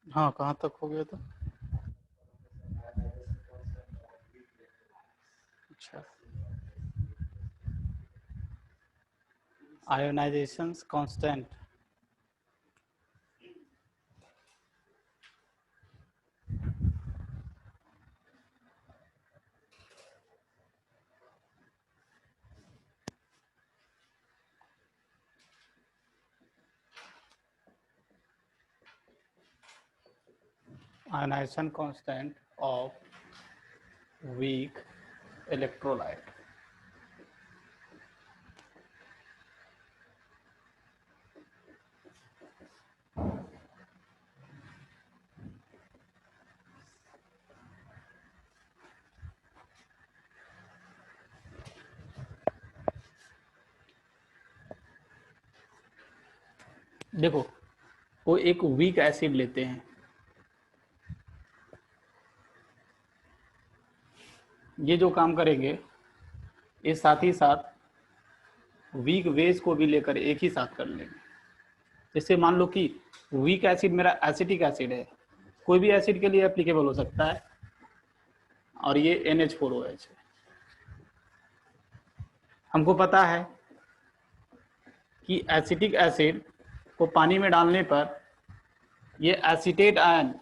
हाँ, कहाँ तक हो गया था? अच्छा, ionization constant. Ionization constant of weak electrolyte. देखो, वो एक वीक एसिड लेते हैं, ये जो काम करेंगे ये साथ ही साथ वीक बेस को भी लेकर एक ही साथ कर लेंगे। जैसे मान लो कि वीक एसिड मेरा एसिटिक एसिड है, कोई भी एसिड के लिए एप्लीकेबल हो सकता है, और ये NH4OH है। हमको पता है कि एसिटिक एसिड को पानी में डालने पर ये एसीटेट आयन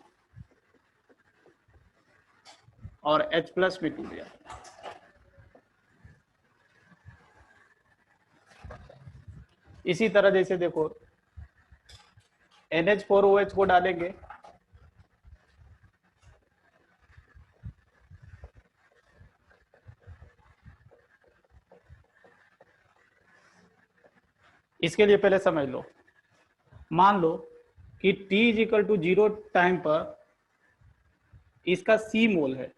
और H+ में टूट जाता है। इसी तरह जैसे देखो NH4OH को डालेंगे, इसके लिए पहले समझ लो, मान लो कि T=0 टाइम पर इसका C मोल है,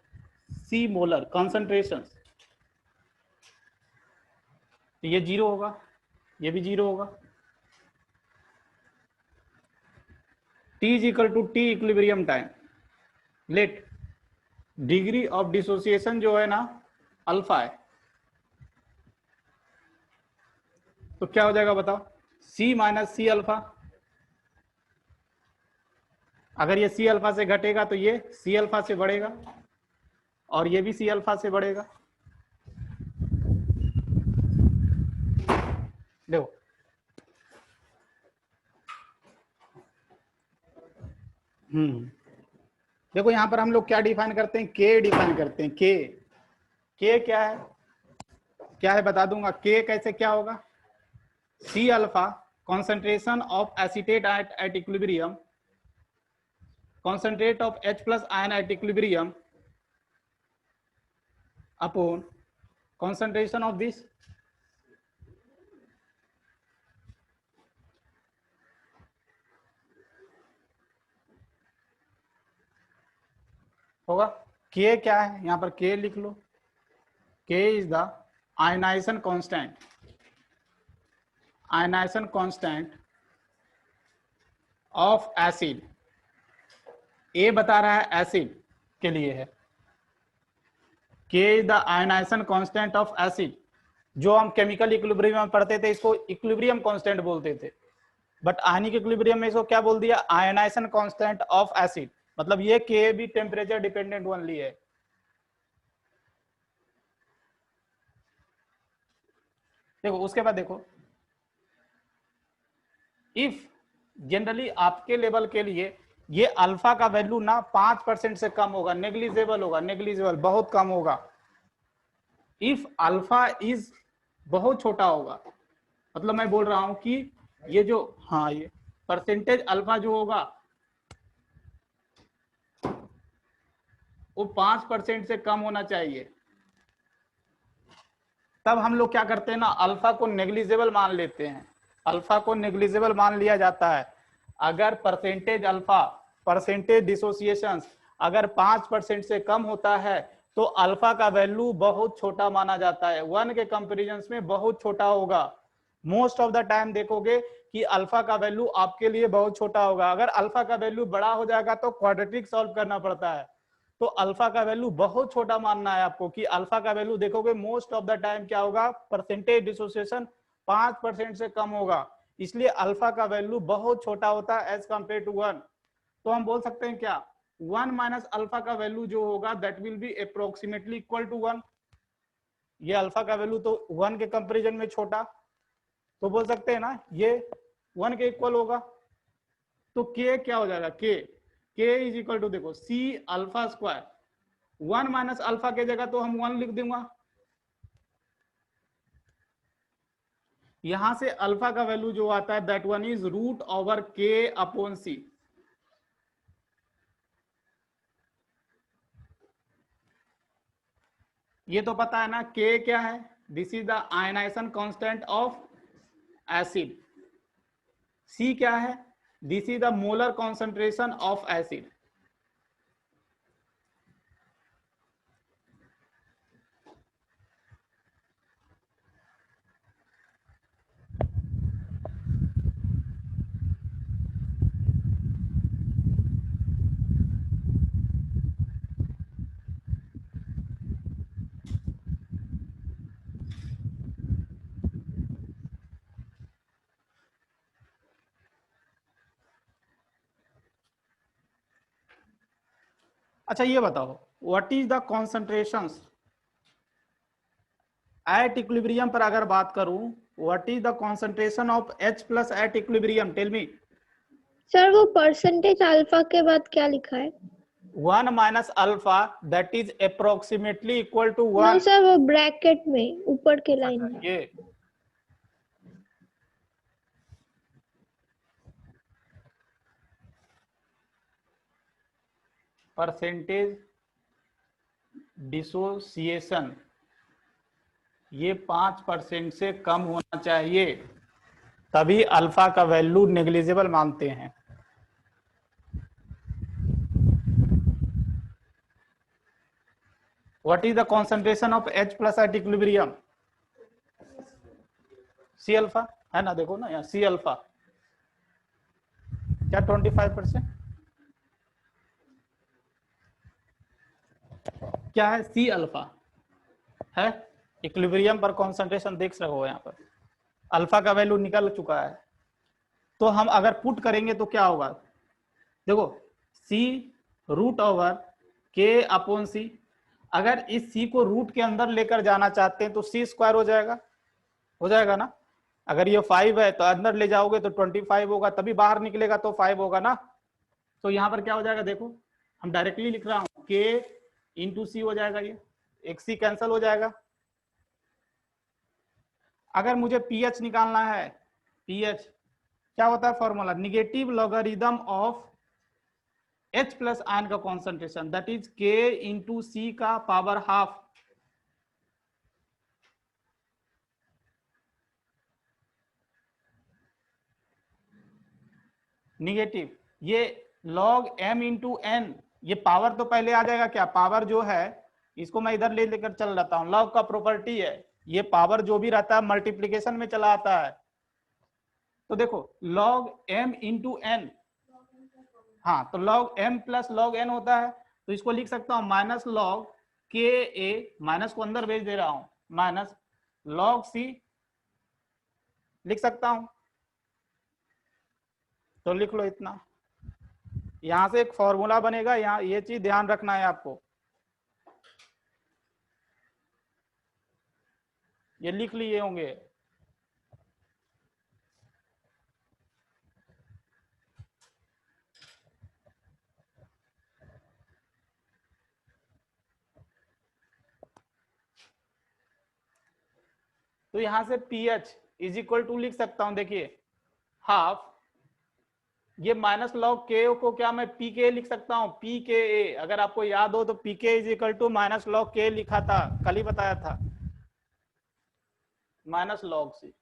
C मोलर कॉन्सेंट्रेशन, तो ये 0 होगा, ये भी 0 होगा। T=T equilibrium time, let degree of dissociation जो है ना अल्फा है, तो क्या हो जाएगा बताओ, C - C अल्फा। अगर ये C अल्फा से घटेगा तो ये C अल्फा से बढ़ेगा, और ये भी C अल्फा से बढ़ेगा। देखो देखो यहां पर हम लोग क्या डिफाइन करते हैं, K डिफाइन करते हैं। K क्या है बता दूंगा। K कैसे क्या होगा, C alpha concentration of acetate at equilibrium, concentrate of H+ ion at equilibrium upon concentration of this होगा। K क्या है, यहां पर K लिख लो, K is the ionization constant of acid. A बता रहा है एसिड के लिए है, K is the ionization constant of acid. जो हम केमिकल इक्विलिब्रियम में पढ़ते थे इसको इक्विलिब्रियम कांस्टेंट बोलते थे, बट आयनिक इक्विलिब्रियम में इसको क्या बोल दिया, आयनाइजेशन कांस्टेंट ऑफ एसिड। मतलब ये K भी टेम्परेचर डिपेंडेंट ओनली है। देखो उसके बाद देखो, इफ जनरली आपके लेवल के लिए ये अल्फा का वैल्यू ना 5% से कम होगा, नेग्लिजिबल होगा, नेग्लिजिबल बहुत कम होगा। इफ अल्फा इज बहुत छोटा होगा, मतलब मैं बोल रहा हूं कि ये जो, हाँ ये परसेंटेज अल्फा जो होगा वो 5% से कम होना चाहिए। तब हम लोग क्या करते हैं ना, अल्फा को नेग्लिजिबल मान लेते हैं, अल्फा को नेग्लिजिबल मान लिया जाता है। अगर परसेंटेज अल्फा, परसेंटेज डिसोसिएशन अगर 5% से कम होता है तो अल्फा का वैल्यू बहुत छोटा माना जाता है, 1 के कंपेरिजन में बहुत छोटा होगा। मोस्ट ऑफ द टाइम देखोगे कि अल्फा का वैल्यू आपके लिए बहुत छोटा होगा। अगर अल्फा का वैल्यू बड़ा हो जाएगा तो क्वाड्रेटिक सॉल्व करना पड़ता है। तो अल्फा का वैल्यू बहुत छोटा मानना है आपको, कि अल्फा का वैल्यू देखोगे मोस्ट ऑफ द टाइम क्या होगा, परसेंटेज डिसोसिएशन 5% से कम होगा, इसलिए अल्फा का वैल्यू बहुत छोटा होता है एज कंपेयर टू 1। तो हम बोल सकते हैं क्या, 1 माइनस अल्फा का वैल्यू जो होगा that will be approximately equal to 1। ये अल्फा का वैल्यू तो 1 के कंपेरिजन में छोटा, तो बोल सकते हैं ना ये 1 के इक्वल होगा। तो के क्या हो जाएगा, के इज इक्वल टू, देखो C alpha square, 1 minus alpha के जगह तो हम 1 लिख दूंगा, यहां से अल्फा का वैल्यू जो आता है that one is root over K upon C. ये तो पता है ना के क्या है, this is the ionization constant of acid. C क्या है, this is the molar concentration of acid. अच्छा ये बताओ, what is the concentrations at equilibrium पर अगर बात करूं, what is the concentration of H plus at equilibrium, tell me. Sir वो परसेंटेज अल्फा के बाद क्या लिखा है? 1 minus alpha that is approximately equal to no 1। Sir, वो ब्रैकेट में ऊपर के लाइन में। ये परसेंटेज डिसोसिएशन ये 5% से कम होना चाहिए, तभी अल्फा का वैल्यू नेग्लिजिबल मानते हैं। What is the concentration of H plus at equilibrium, C alpha है ना, देखो ना यहाँ सी अल्फा क्या 25%, क्या है सी अल्फा है। इक्विलिब्रियम पर कॉन्सेंट्रेशन देख सको हो यहाँ पर, अल्फा का वैल्यू निकल चुका है। तो हम अगर पुट करेंगे तो क्या होगा, देखो सी रूट ओवर के अपॉन सी, अगर इस सी को रूट के अंदर लेकर जाना चाहते हैं तो सी स्क्वायर हो जाएगा ना। अगर ये 5 है तो अंदर ले जाओगे तो 25 होगा, तभी बाहर निकलेगा तो 5 होगा ना। तो यहाँ पर क्या हो जाएगा, देखो हम डायरेक्टली लिख रहा हूं के इंटू सी हो जाएगा, ये एक सी कैंसिल हो जाएगा। अगर मुझे पीएच निकालना है, पीएच क्या होता है formula, negative logarithm of H plus ion का कॉन्सेंट्रेशन दैट इज के इंटू सी का पावर हाफ। निगेटिव ये लॉग m इंटू एन, ये पावर तो पहले आ जाएगा, क्या पावर जो है इसको मैं इधर ले लेकर चल जाता हूं, लॉग का प्रॉपर्टी है, ये पावर जो भी रहता है मल्टीप्लीकेशन में चला आता है। तो देखो लॉग m इंटू एन, हाँ तो log m plus log n होता है, तो इसको लिख सकता हूं माइनस लॉग के ए, माइनस को अंदर भेज दे रहा हूं, माइनस लॉग सी लिख सकता हूं। तो लिख लो इतना, यहां से एक फॉर्मूला बनेगा, यहाँ ये चीज ध्यान रखना है आपको, ये लिख लिए होंगे। तो यहां से pH इज इक्वल टू लिख सकता हूं, देखिए हाफ, ये माइनस लॉग के को क्या मैं पी के लिख सकता हूं, पी के ए, अगर आपको याद हो तो P K is equal to minus log K लिखा था, कल ही बताया था, माइनस लॉग सी।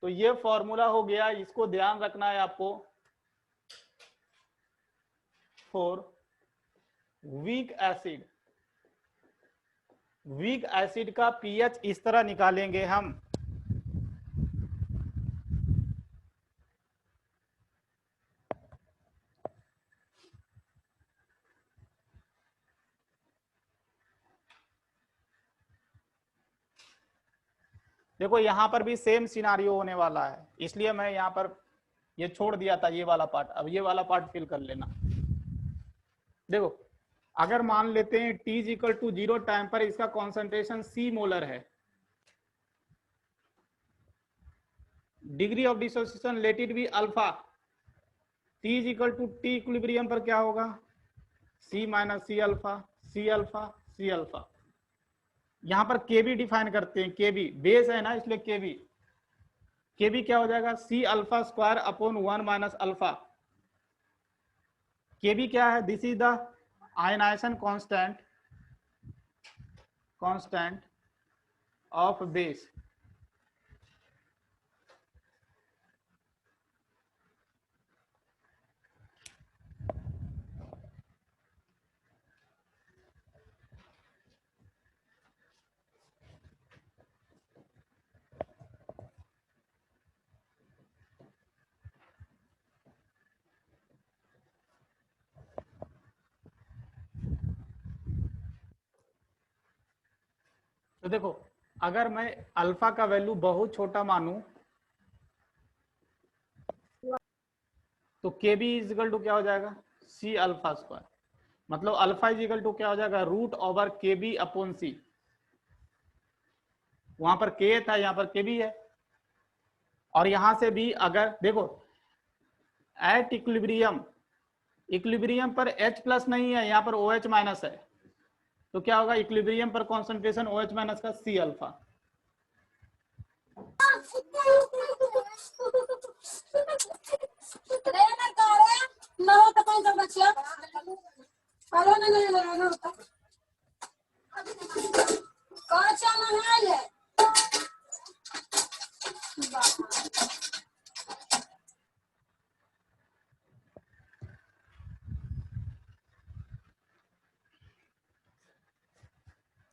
तो ये फॉर्मूला हो गया, इसको ध्यान रखना है आपको for weak acid. Weak acid का पीएच इस तरह निकालेंगे हम, देखो यहां पर भी सेम सिनारियो होने वाला है, इसलिए मैं यहां पर ये छोड़ दिया था ये वाला पार्ट, अब ये वाला पार्ट फिल कर लेना। देखो अगर मान लेते हैं T is equal to 0 time पर इसका कॉन्सेंट्रेशन C मोलर है, degree of dissociation let it be alpha, T is equal to T equilibrium पर क्या होगा, C minus C alpha, C alpha, C alpha. यहां पर केबी डिफाइन करते हैं, केबी बेस है ना इसलिए केबी, केबी क्या हो जाएगा, C alpha square upon 1 minus alpha. KB क्या है, this is the ionization constant of base. तो देखो अगर मैं अल्फा का वैल्यू बहुत छोटा मानूं तो के बी इज इक्वल टू क्या हो जाएगा, सी अल्फा स्क्वायर, मतलब अल्फा इज इक्वल टू क्या हो जाएगा, root over K B upon सी। वहां पर के था, यहां पर के बी है। और यहां से भी अगर देखो एट इक्विलिब्रियम, इक्विलिब्रियम पर H प्लस नहीं है, यहाँ पर OH माइनस है, तो क्या होगा, इक्विलिब्रियम पर कॉन्सेंट्रेशन OH माइनस का C अल्फा।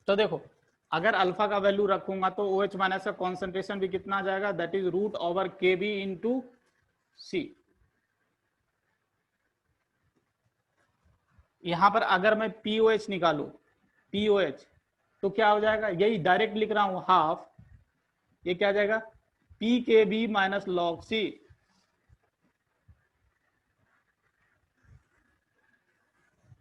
तो देखो अगर अल्फा का वैल्यू रखूंगा तो OH माइनस का कॉन्सेंट्रेशन भी कितना आ जाएगा, that is root over K B into सी। यहां पर अगर मैं POH निकालू, POH तो क्या हो जाएगा, यही डायरेक्ट लिख रहा हूं हाफ, ये क्या आ जाएगा, पी के बी माइनस लॉग सी।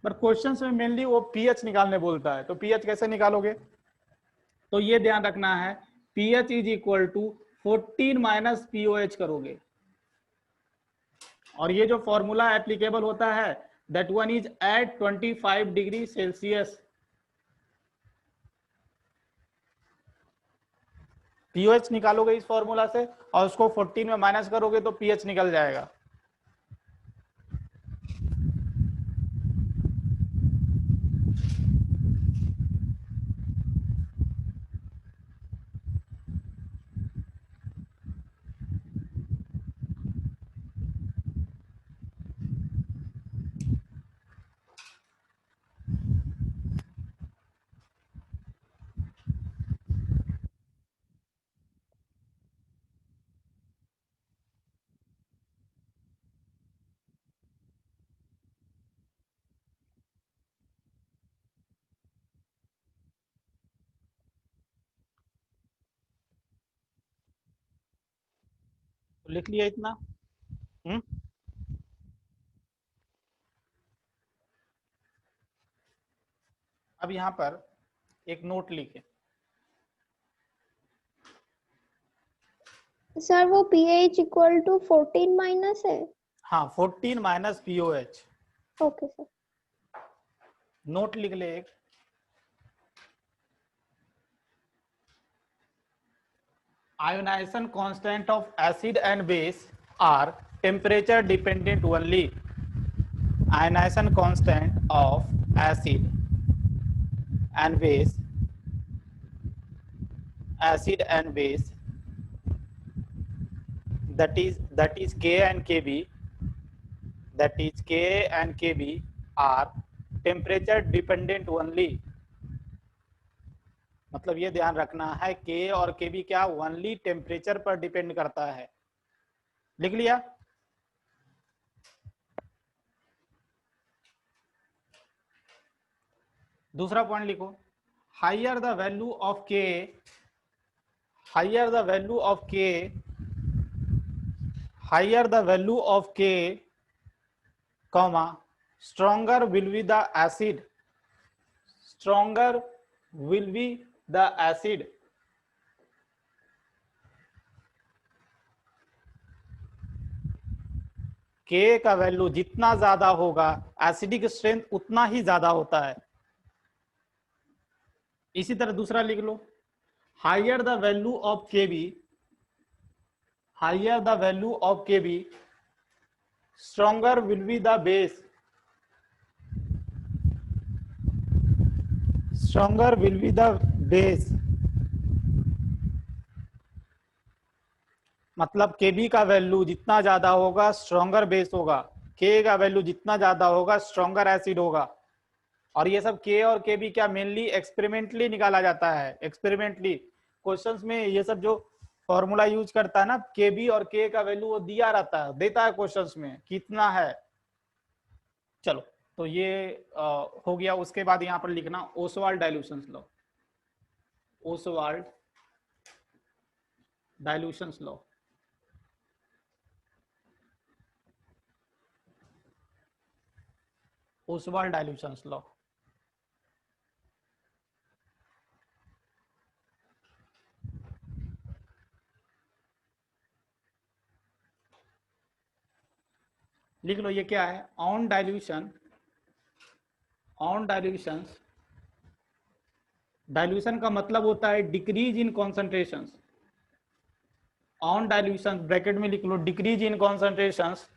पर क्वेश्चन में मेनली वो पीएच निकालने बोलता है, तो पीएच कैसे निकालोगे, तो ये ध्यान रखना है, pH is equal to 14 minus POH करोगे। और ये जो फॉर्मूला एप्लीकेबल होता है that one is at 25 degree Celsius. POH निकालोगे इस फॉर्मूला से और उसको 14 में माइनस करोगे तो पीएच निकल जाएगा। तो लिख लिया इतना। अब यहां पर एक नोट लिखे, सर वो pH इक्वल टू 14 माइनस है। हाँ 14 minus POH। Okay sir. Note लिख ले एक, ionization constant of acid and base are temperature dependent only. Ionization constant of acid and base, acid and base, that is Ka and Kb, that is Ka and Kb are temperature dependent only। मतलब ये ध्यान रखना है Ka और Kb क्या only temperature पर depend करता है। लिख लिया। दूसरा पॉइंट लिखो, higher the value of K, higher the value of K, higher the value of K, comma stronger will be the acid, stronger will be the acid, के का वैल्यू जितना ज्यादा होगा एसिडिक स्ट्रेंथ उतना ही ज्यादा होता है। इसी तरह दूसरा लिख लो, higher the value of K B, higher the value of K B stronger will be the base, stronger will be the base. मतलब Kb का वैल्यू जितना ज्यादा होगा स्ट्रॉन्गर बेस होगा, K का वैल्यू जितना ज्यादा होगा स्ट्रॉन्गर एसिड होगा। और ये सब K और Kb क्या मेनली एक्सपेरिमेंटली निकाला जाता है, एक्सपेरिमेंटली क्वेश्चंस में ये सब जो फॉर्मूला यूज करता है ना, Kb और K का वैल्यू वो दिया रहता है, देता है क्वेश्चंस में कितना है। चलो तो ये हो गया। उसके बाद यहाँ पर लिखना Ostwald dilutions law, Ostwald dilutions law. Ostwald dilutions law लिख लो। ये क्या है? On dilution, on dilutions, dilution का मतलब होता है decrease in concentrations. On dilution bracket में लिख लो decrease in concentrations,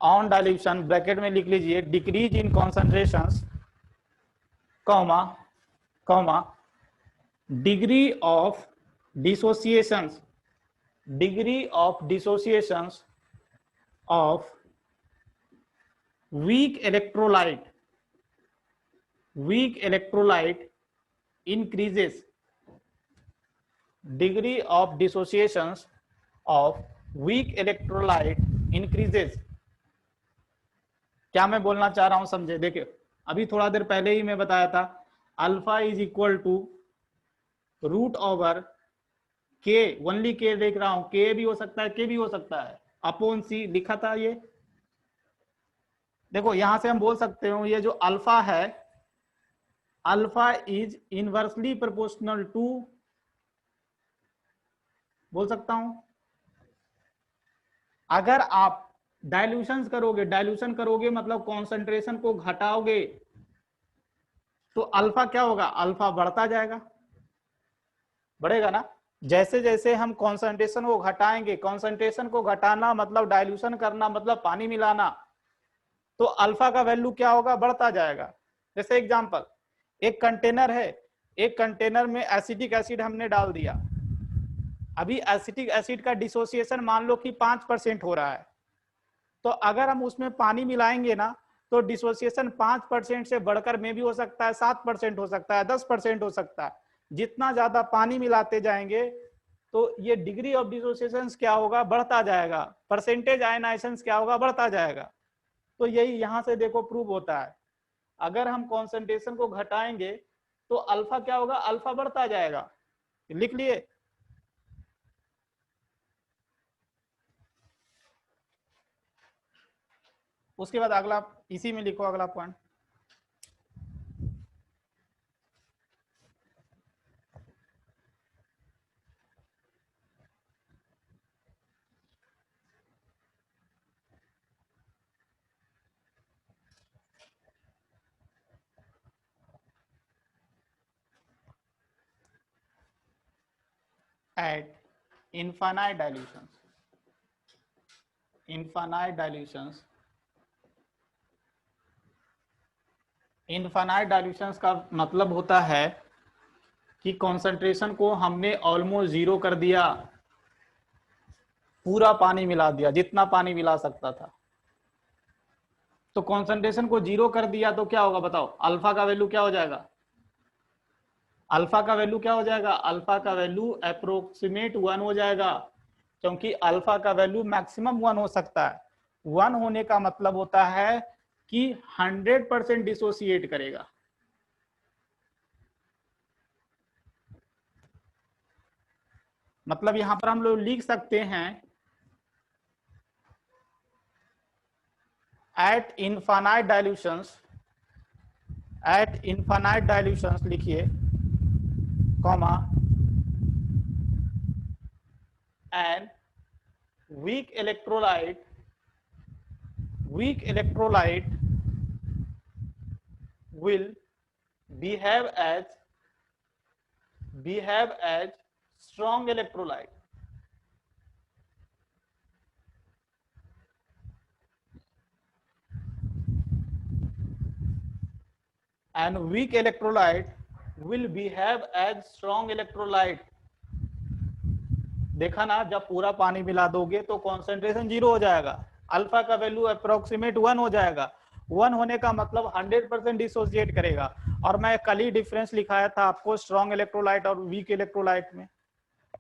on dilution bracket में लिख लीजिए decrease in concentrations, comma comma degree of dissociations, degree of dissociations of weak electrolyte, weak electrolyte increases, degree of dissociations of weak electrolyte increases। क्या मैं बोलना चाह रहा हूं समझे? देखिए अभी थोड़ा देर पहले ही मैं बताया था alpha is equal to root over K, only K देख रहा हूं, के भी हो सकता है, के भी हो सकता है, अपॉन सी लिखा था ये। देखो यहां से हम बोल सकते हो ये जो अल्फा है, alpha is inversely proportional to, बोल सकता हूं अगर आप डाइल्यूशन करोगे, डाइल्यूशन करोगे मतलब कॉन्सेंट्रेशन को घटाओगे तो अल्फा क्या होगा? अल्फा बढ़ता जाएगा, बढ़ेगा ना। जैसे जैसे हम कॉन्सेंट्रेशन को घटाएंगे, कॉन्सेंट्रेशन को घटाना मतलब डाइल्यूशन करना मतलब पानी मिलाना, तो अल्फा का वैल्यू क्या होगा? बढ़ता जाएगा। जैसे एग्जांपल, एक कंटेनर है, एक कंटेनर में एसिटिक एसिड हमने डाल दिया, अभी एसिटिक एसिड का डिसोसिएशन मान लो कि 5% हो रहा है, तो अगर हम उसमें पानी मिलाएंगे ना तो डिसोसिएशन 5% से बढ़कर में भी हो सकता है 7% हो सकता है, 10% हो सकता है। जितना ज्यादा पानी मिलाते जाएंगे तो ये डिग्री ऑफ डिसोसिएशन क्या होगा? बढ़ता जाएगा। परसेंटेज आयनाइजेशन क्या होगा? बढ़ता जाएगा। तो यही यहां से देखो प्रूव होता है, अगर हम कॉन्सेंट्रेशन को घटाएंगे तो अल्फा क्या होगा? अल्फा बढ़ता जाएगा। लिख लिए? उसके बाद अगला इसी में लिखो अगला point, at infinite dilutions, infinite dilutions, infinite dilutions का मतलब होता है कि कॉन्सेंट्रेशन को हमने ऑलमोस्ट जीरो कर दिया, पूरा पानी मिला दिया जितना पानी मिला सकता था। तो कॉन्सेंट्रेशन को जीरो कर दिया तो क्या होगा बताओ? अल्फा का वैल्यू क्या हो जाएगा? अल्फा का वैल्यू क्या हो जाएगा? अल्फा का वैल्यू अप्रोक्सीमेट 1 हो जाएगा, क्योंकि अल्फा का वैल्यू मैक्सिमम 1 हो सकता है। 1 होने का मतलब होता है कि 100% डिसोसिएट करेगा। मतलब यहां पर हम लोग लिख सकते हैं एट इनफाइनाइट डाइल्यूशंस लिखिए, comma, and weak electrolyte will behave as strong electrolyte. And weak electrolyte will behave as strong electrolyte. देखा ना, जब पूरा पानी मिला दोगे तो कॉन्सेंट्रेशन 0 हो जाएगा, अल्फा का वैल्यू अप्रोक्सीमेट 1 हो जाएगा। 1 होने का मतलब 100% डिसोसिएट करेगा। और मैं कल ही डिफरेंस लिखाया था आपको स्ट्रॉन्ग इलेक्ट्रोलाइट और वीक इलेक्ट्रोलाइट में।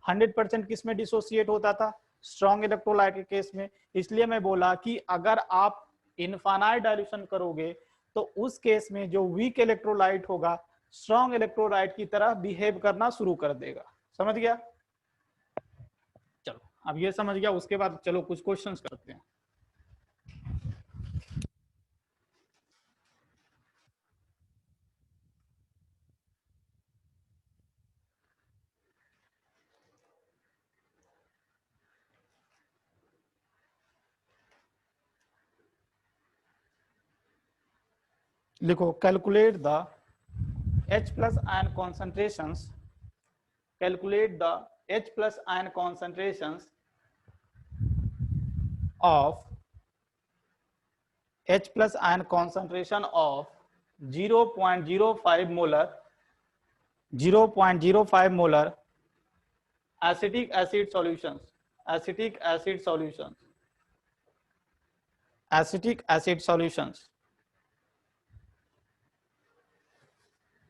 100% किस में डिसोसिएट होता था? स्ट्रॉन्ग इलेक्ट्रोलाइट के केस में। इसलिए मैं बोला कि अगर आप इनफाइनाइट डाइल्यूशन करोगे तो उस केस में जो वीक इलेक्ट्रोलाइट होगा स्ट्रॉन्ग इलेक्ट्रोलाइट की तरह बिहेव करना शुरू कर देगा। समझ गया? चलो, अब ये समझ गया, उसके बाद चलो कुछ क्वेश्चंस करते हैं। लिखो, calculate the H plus ion concentrations, calculate the H plus ion concentrations of H plus ion concentration of 0.05 molar acetic acid solutions, acetic acid solutions।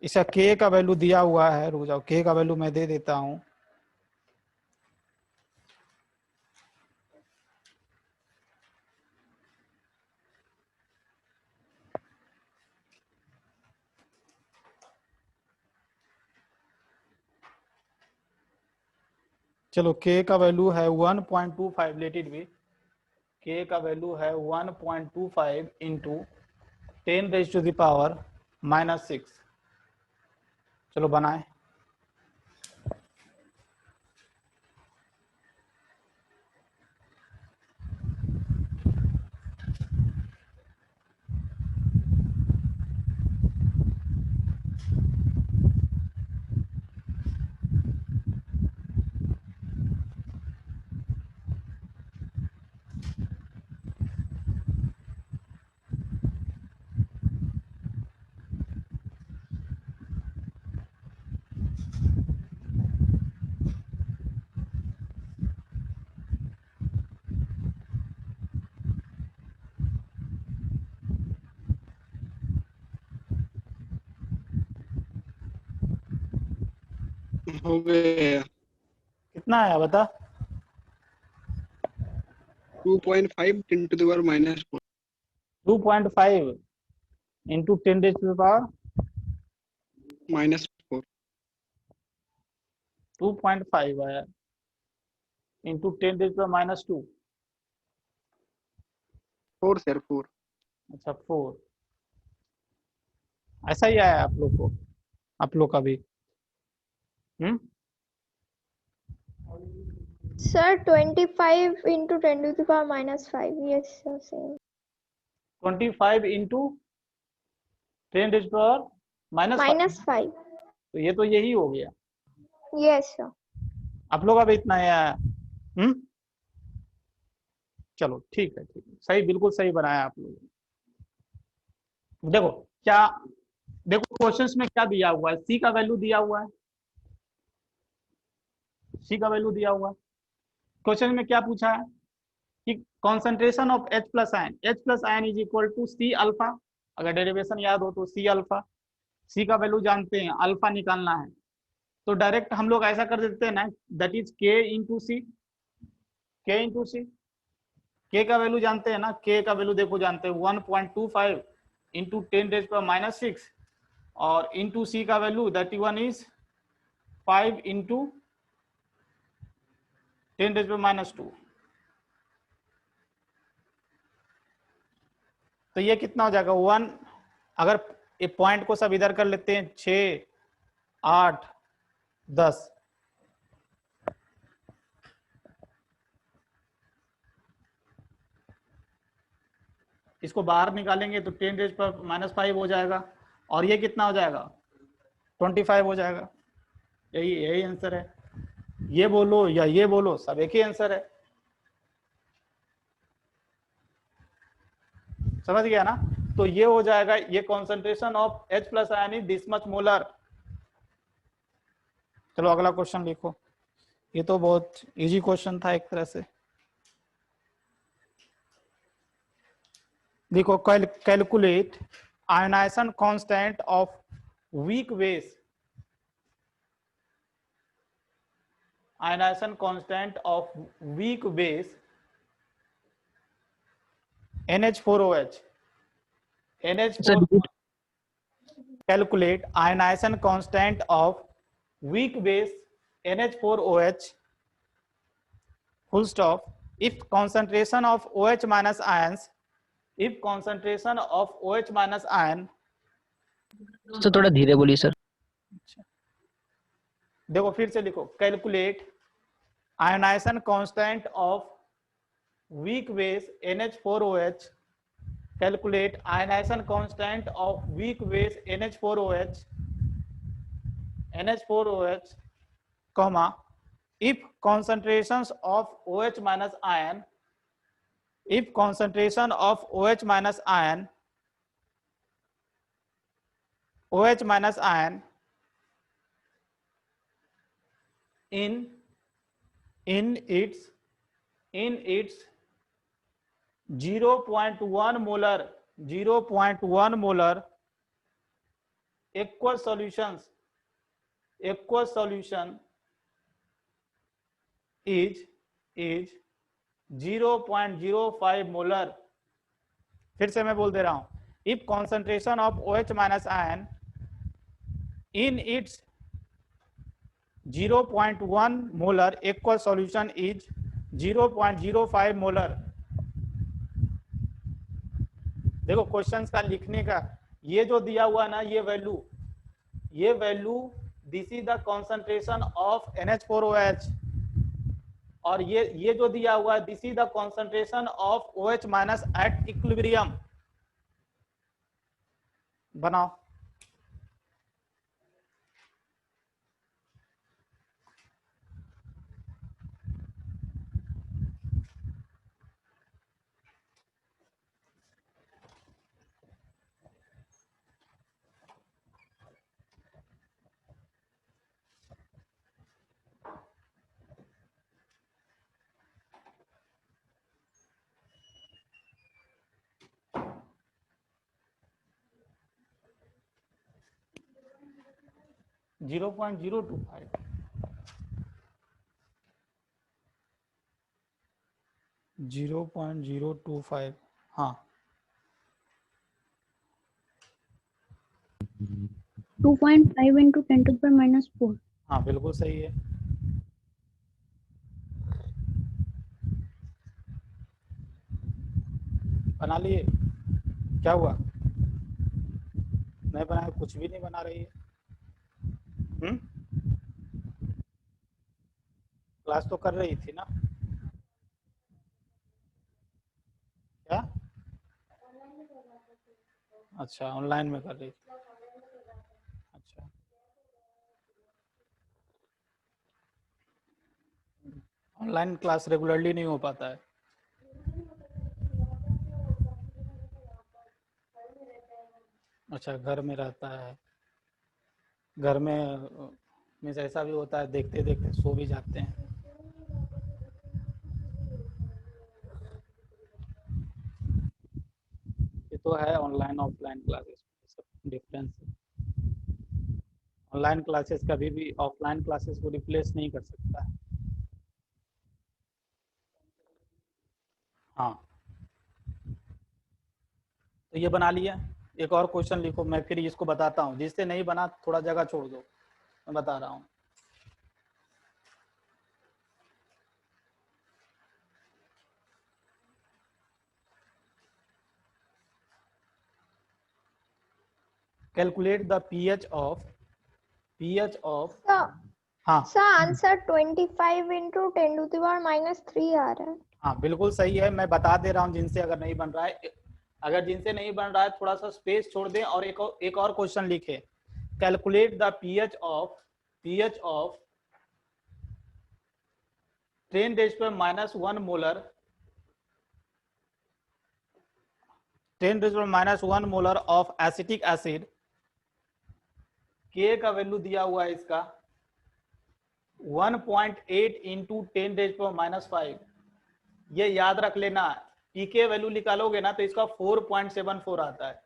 इसका K का वैल्यू दिया हुआ है, रुक जाओ, K का वैल्यू मैं दे देता हूं। चलो, K का वैल्यू है 1.25, लेट इट बी। K का वैल्यू है 1.25 इंटू 10⁻⁻⁻⁶। चलो बनाए। हो गया। कितना आया बता? 2.5 10 to the power -4। 2.5 इंटू 10⁻⁻4। -4। 2.5 आया इंटू 10⁻⁻2। 4 सर 4। अच्छा 4, ऐसा ही आया आप लोग को, आप लोग का भी? Sir, 25 into 10 to the power -5. Yes, sir, same. 25 into 10⁻⁻5, -5. तो ये तो यही हो गया। Yes, sir. आप लोग का भी इतना ही आया। चलो ठीक है, सही, बिल्कुल सही बनाया आप लोग। देखो क्या, देखो क्वेश्चंस में क्या दिया हुआ है, सी का वैल्यू दिया हुआ है, सी का वैल्यू दिया हुआ है। क्वेश्चन में क्या पूछा है कि concentration of H plus ion is equal to C alpha. अगर डेरिवेशन याद हो तो सी अल्फा, सी का वैल्यू जानते हैं, अल्फा निकालना है तो डायरेक्ट हम लोग ऐसा कर देते हैं ना, दैट इज के इंटू सी, के इंटू सी। के का वैल्यू जानते हैं ना, के का वैल्यू देखो जानते हैं 1.25 इंटू 10⁻⁻6 और इंटू सी का value that one is 5 into 10⁻⁻2। तो ये कितना हो जाएगा 1, अगर ये पॉइंट को सब इधर कर लेते हैं 6 8 10, इसको बाहर निकालेंगे तो 10⁻⁻5 हो जाएगा, और ये कितना हो जाएगा 25 हो जाएगा। यही आंसर है, ये बोलो या ये बोलो सब एक ही आंसर है। समझ गया ना? तो ये हो जाएगा, ये concentration of H plus ion is this much molar. चलो अगला क्वेश्चन लिखो, ये तो बहुत इजी क्वेश्चन था एक तरह से। देखो, calculate ionization constant of weak base, ionization constant of weak base NH4OH, NH4, calculate ionization constant of weak base NH4OH, full stop, if concentration of OH minus ions, if concentration of OH minus ion, तो थोड़ा धीरे बोलिए sir. देखो फिर से लिखो, calculate ionization constant of weak base NH4OH, calculate ionization constant of weak base NH4OH, comma, if concentrations of OH minus ion, if concentration of OH minus ion in its 0.1 molar aqueous solution is 0.05 molar। फिर से मैं बोल दे रहा हूं, if concentration of OH minus ion in its 0.1 molar aqueous solution is 0.05 molar। देखो questions का लिखने का ये जो दिया हुआ ना, ये value this is the concentration of NH4OH, और ये जो दिया हुआ है this is the concentration of OH minus at equilibrium. बनाओ, zero point zero two five, हाँ 2.5 into 10 to the power minus 4। हाँ बिल्कुल सही है। बना लिए? क्या हुआ? नहीं बनाया? कुछ भी नहीं बना रही है। क्लास तो कर रही थी ना? क्या? अच्छा, ऑनलाइन में कर रही थी। अच्छा, ऑनलाइन क्लास रेगुलरली नहीं हो पाता है। अच्छा, घर में रहता है, घर में ऐसा भी होता है देखते देखते सो भी जाते हैं। ये तो है ऑनलाइन ऑफलाइन क्लासेस, सब डिफरेंस है। ऑनलाइन क्लासेस कभी भी ऑफलाइन क्लासेस को रिप्लेस नहीं कर सकता है। हाँ, तो ये बना लिया। एक और क्वेश्चन लिखो, मैं फिर इसको बताता हूँ, जिससे नहीं बना थोड़ा जगह छोड़ दो, मैं बता रहा हूँ। Calculate the pH of sir हाँ sir answer 25 into 10 to the power minus 3 आ रहा है। हाँ बिल्कुल सही है, मैं बता दे रहा हूँ जिनसे अगर नहीं बन रहा है, अगर जिनसे नहीं बन रहा है थोड़ा सा स्पेस छोड़ दें और एक और क्वेश्चन लिखे, calculate the pH of 10⁻⁻1 molar 10⁻⁻1 molar of acetic acid. के का वैल्यू दिया हुआ है इसका 1.8 इंटू 10⁻⁻5। ये याद रख लेना, पीके वैल्यू निकालोगे ना तो इसका 4.74 आता है,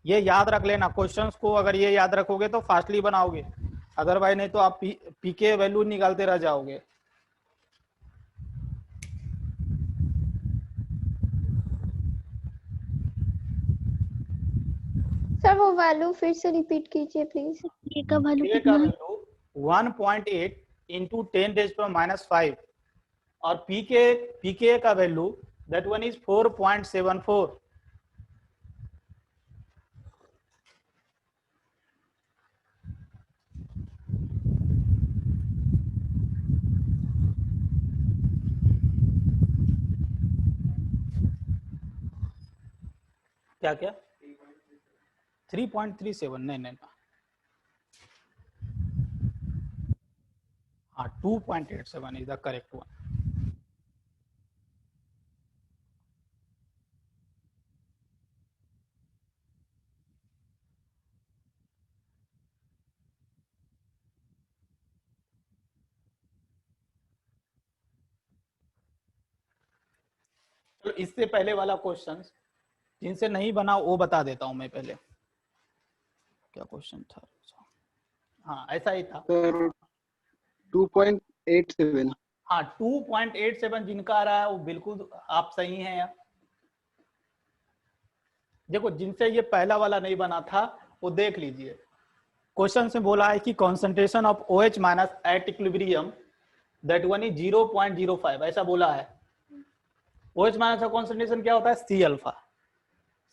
ये याद रख लेना। क्वेश्चंस को अगर ये याद रखोगे तो फास्टली बनाओगे, अदरवाइज नहीं तो आप पीके वैल्यू निकालते रह जाओगे। सर वो वैल्यू फिर से रिपीट कीजिए प्लीज। ए का वैल्यू के का कितना है? वैल्यू 1.8 इंटू 10⁻⁻5 और पीके का वैल्यू दैट वन इज 4.74। क्या क्या 3.37 नहीं हाँ 2.87 इज द करेक्ट वन। तो इससे पहले वाला क्वेश्चन जिनसे नहीं बना वो बता देता हूं मैं पहले, क्या क्वेश्चन था। हाँ ऐसा ही था सर 2.87। हाँ 2.87 जिनका आ रहा है वो बिल्कुल आप सही हैं यार। देखो जिनसे ये पहला वाला नहीं बना था वो देख लीजिए, क्वेश्चन में बोला है कि concentration of OH minus at equilibrium that one is 0.05 ऐसा बोला है। OH माइनस का कॉन्सेंट्रेशन क्या होता है C अल्फा।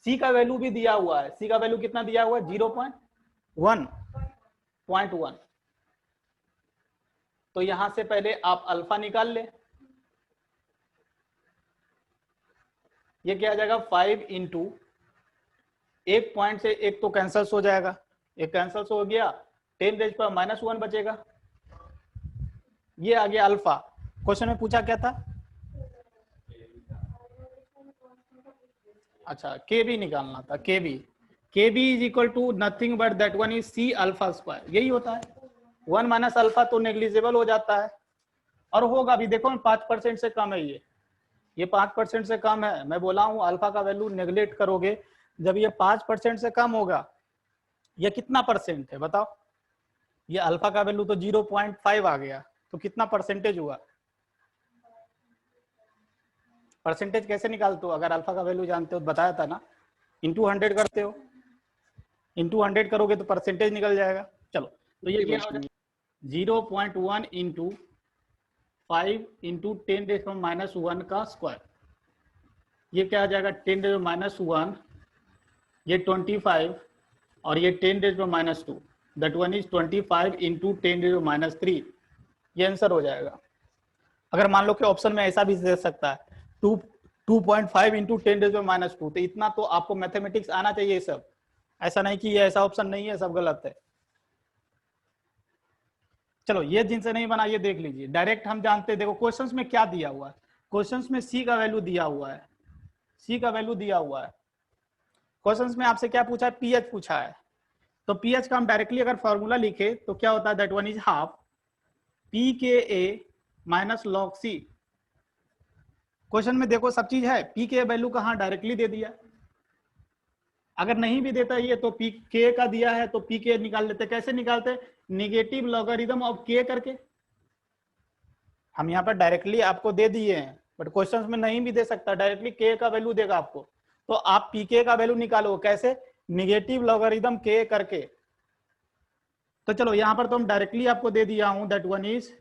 C का वैल्यू भी दिया हुआ है, C का वैल्यू कितना दिया हुआ है 0.1। तो यहां से पहले आप अल्फा निकाल ले, ये क्या आ जाएगा 5 इंटू एक पॉइंट से एक तो कैंसल हो जाएगा, एक कैंसल हो गया 10⁻⁻1 बचेगा, ये आ गया अल्फा। क्वेश्चन में पूछा क्या था, अच्छा के बी निकालना था, K B is equal to nothing but that one is C alpha square, यही होता है। 1 माइनस अल्फा तो नेग्लिजिबल हो जाता है और होगा भी, देखो 5% से कम है, ये 5% से कम है। मैं बोला हूं अल्फा का वैल्यू नेग्लेक्ट करोगे, जब ये 5% से कम होगा, ये कितना परसेंट है बताओ, ये अल्फा का वैल्यू तो 0.5 आ गया, तो कितना परसेंटेज हुआ। परसेंटेज कैसे निकालते हो, अगर अल्फा का वैल्यू जानते हो तो बताया था ना, इंटू 100 करते हो, इंटू 100 करोगे तो परसेंटेज निकल जाएगा। चलो तो ये क्या हो जाएगा 0.1 इंटू 5 इंटू 10⁻⁻1 का स्क्वायर, ये क्या आ जाएगा 10⁻⁻1, ये 25 और ये 10⁻⁻2 दैट वन इज 25 इंटू 10⁻⁻3, ये आंसर हो जाएगा। अगर मान लो कि ऑप्शन में ऐसा भी दे सकता है 2.5 इंटू 10⁻⁻2, तो इतना तो आपको मैथमेटिक्स आना चाहिए सब, ऐसा नहीं कि ये ऐसा ऑप्शन नहीं है सब गलत है। चलो ये जिनसे नहीं बना ये देख लीजिए, डायरेक्ट हम जानते हैं। देखो क्वेश्चंस में क्या दिया हुआ है, क्वेश्चंस में C का वैल्यू दिया हुआ है, C का वैल्यू दिया हुआ है। क्वेश्चंस में आपसे क्या पूछा है, पीएच पूछा है, तो पीएच का हम डायरेक्टली अगर फॉर्मूला लिखे तो क्या होता है that one is half pKa minus log C। Question में देखो सब चीज है, pKa वैल्यू कहाँ डायरेक्टली दे दिया, अगर नहीं भी देता ये तो pK का दिया है तो pK निकाल लेते। कैसे निकालते, निगेटिव लॉगरिथम ऑफ k करके। हम यहाँ पर डायरेक्टली आपको दे दिए हैं, बट क्वेश्चंस में नहीं भी दे सकता, डायरेक्टली k का वैल्यू देगा आपको, तो आप pK का वैल्यू निकालो कैसे, निगेटिव लॉगरिथम k करके। तो चलो यहाँ पर तो हम डायरेक्टली आपको दे दिया हूं दैट वन इज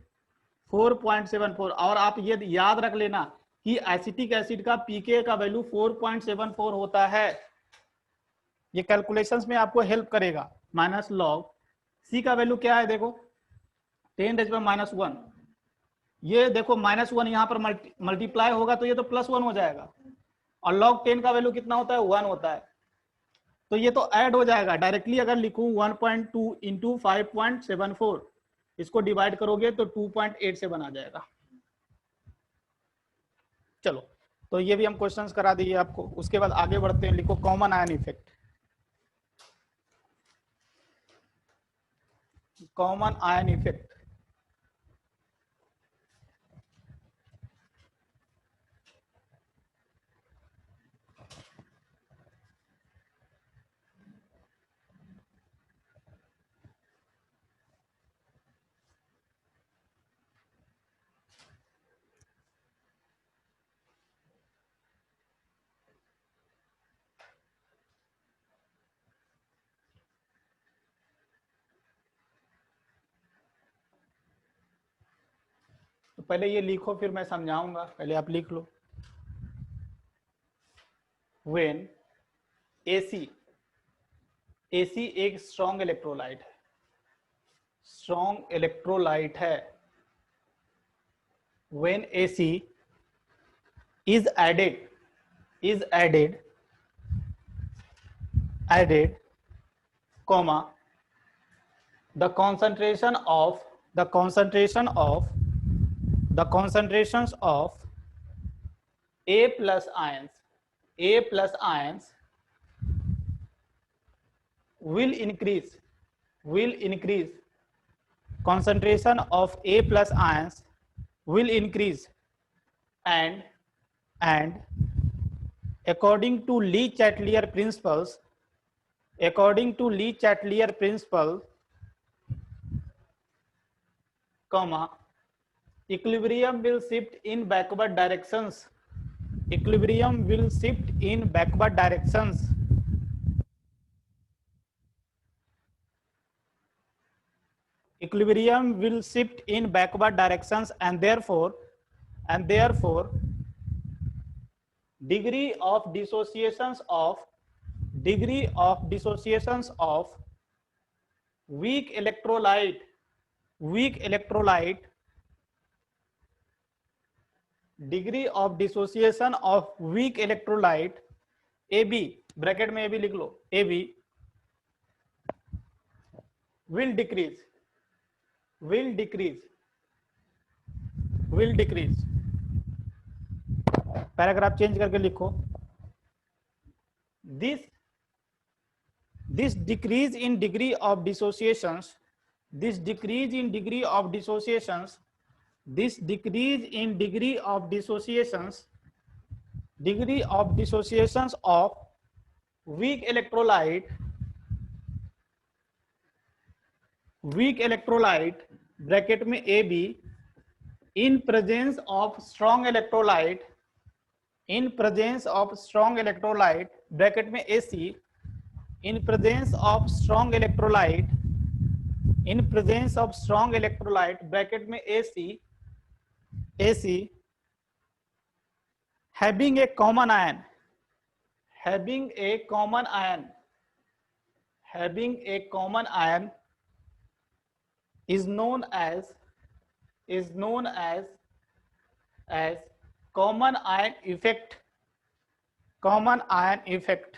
4.74। और आप ये याद रख लेना कि एसिटिक एसिड का pK का वैल्यू 4.74 होता है। ये कैलकुलेशंस में आपको हेल्प करेगा। माइनस लॉग सी का वैल्यू क्या है, देखो 10⁻⁻1। ये देखो -1 यहाँ पर मल्टीप्लाई होगा तो ये तो +1 हो जाएगा, और log 10 का वैल्यू कितना होता है, 1 होता है, तो ये तो ऐड हो जाएगा डायरेक्टली। अगर लिखूं 1.2 इंटू 5.74, इसको डिवाइड करोगे तो 2.87 आ जाएगा। चलो, तो ये भी हम क्वेश्चंस करा दिए आपको। उसके बाद आगे बढ़ते हैं, लिखो common ion effect. Common ion effect, तो पहले ये लिखो फिर मैं समझाऊंगा, पहले आप लिख लो। व्हेन AC, AC एक स्ट्रॉन्ग इलेक्ट्रोलाइट है, स्ट्रॉन्ग इलेक्ट्रोलाइट है। When AC is added, comma, the concentrations of A plus ions will increase. Concentration of A plus ions will increase, and according to Lee-Chatelier principle, comma, equilibrium will shift in backward directions. Equilibrium will shift in backward directions. Equilibrium will shift in backward directions, and therefore degree of dissociations of weak electrolyte degree of dissociation of weak electrolyte AB, bracket में AB लिख लो, AB will decrease. Paragraph change करके लिखो, this decrease in degree of dissociations of weak electrolyte bracket में AB in presence of strong electrolyte bracket में AC in presence of strong electrolyte bracket में AC having a common ion is known as common ion effect.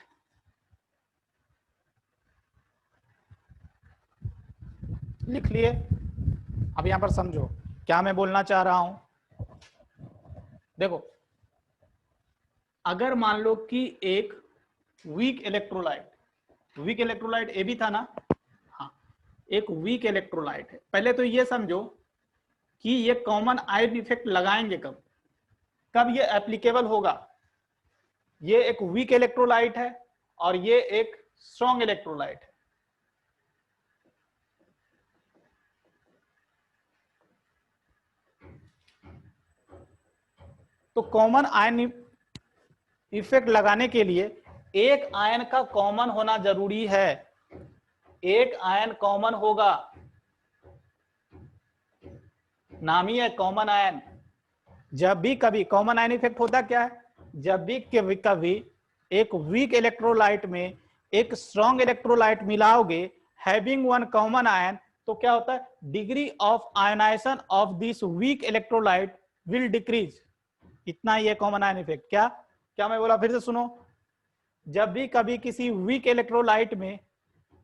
लिख लिए। अब यहां पर समझो क्या मैं बोलना चाह रहा हूं। देखो, अगर मान लो कि एक वीक इलेक्ट्रोलाइट ए भी था ना, हाँ, एक वीक इलेक्ट्रोलाइट है। पहले तो ये समझो कि ये कॉमन आयन इफेक्ट लगाएंगे कब ये एप्लीकेबल होगा। ये एक वीक इलेक्ट्रोलाइट है और ये एक स्ट्रॉन्ग इलेक्ट्रोलाइट है। तो कॉमन आयन इफेक्ट लगाने के लिए एक आयन का कॉमन होना जरूरी है। एक आयन कॉमन होगा, नाम ही है कॉमन आयन। जब भी कभी कॉमन आयन इफेक्ट होता क्या है, जब भी कभी एक वीक इलेक्ट्रोलाइट में एक स्ट्रॉन्ग इलेक्ट्रोलाइट मिलाओगे हैविंग वन कॉमन आयन, तो क्या होता है, degree of ionization of this weak electrolyte will decrease. इतना ही है कॉमन आयन इफेक्ट। क्या मैं बोला फिर से सुनो, जब भी कभी किसी वीक इलेक्ट्रोलाइट में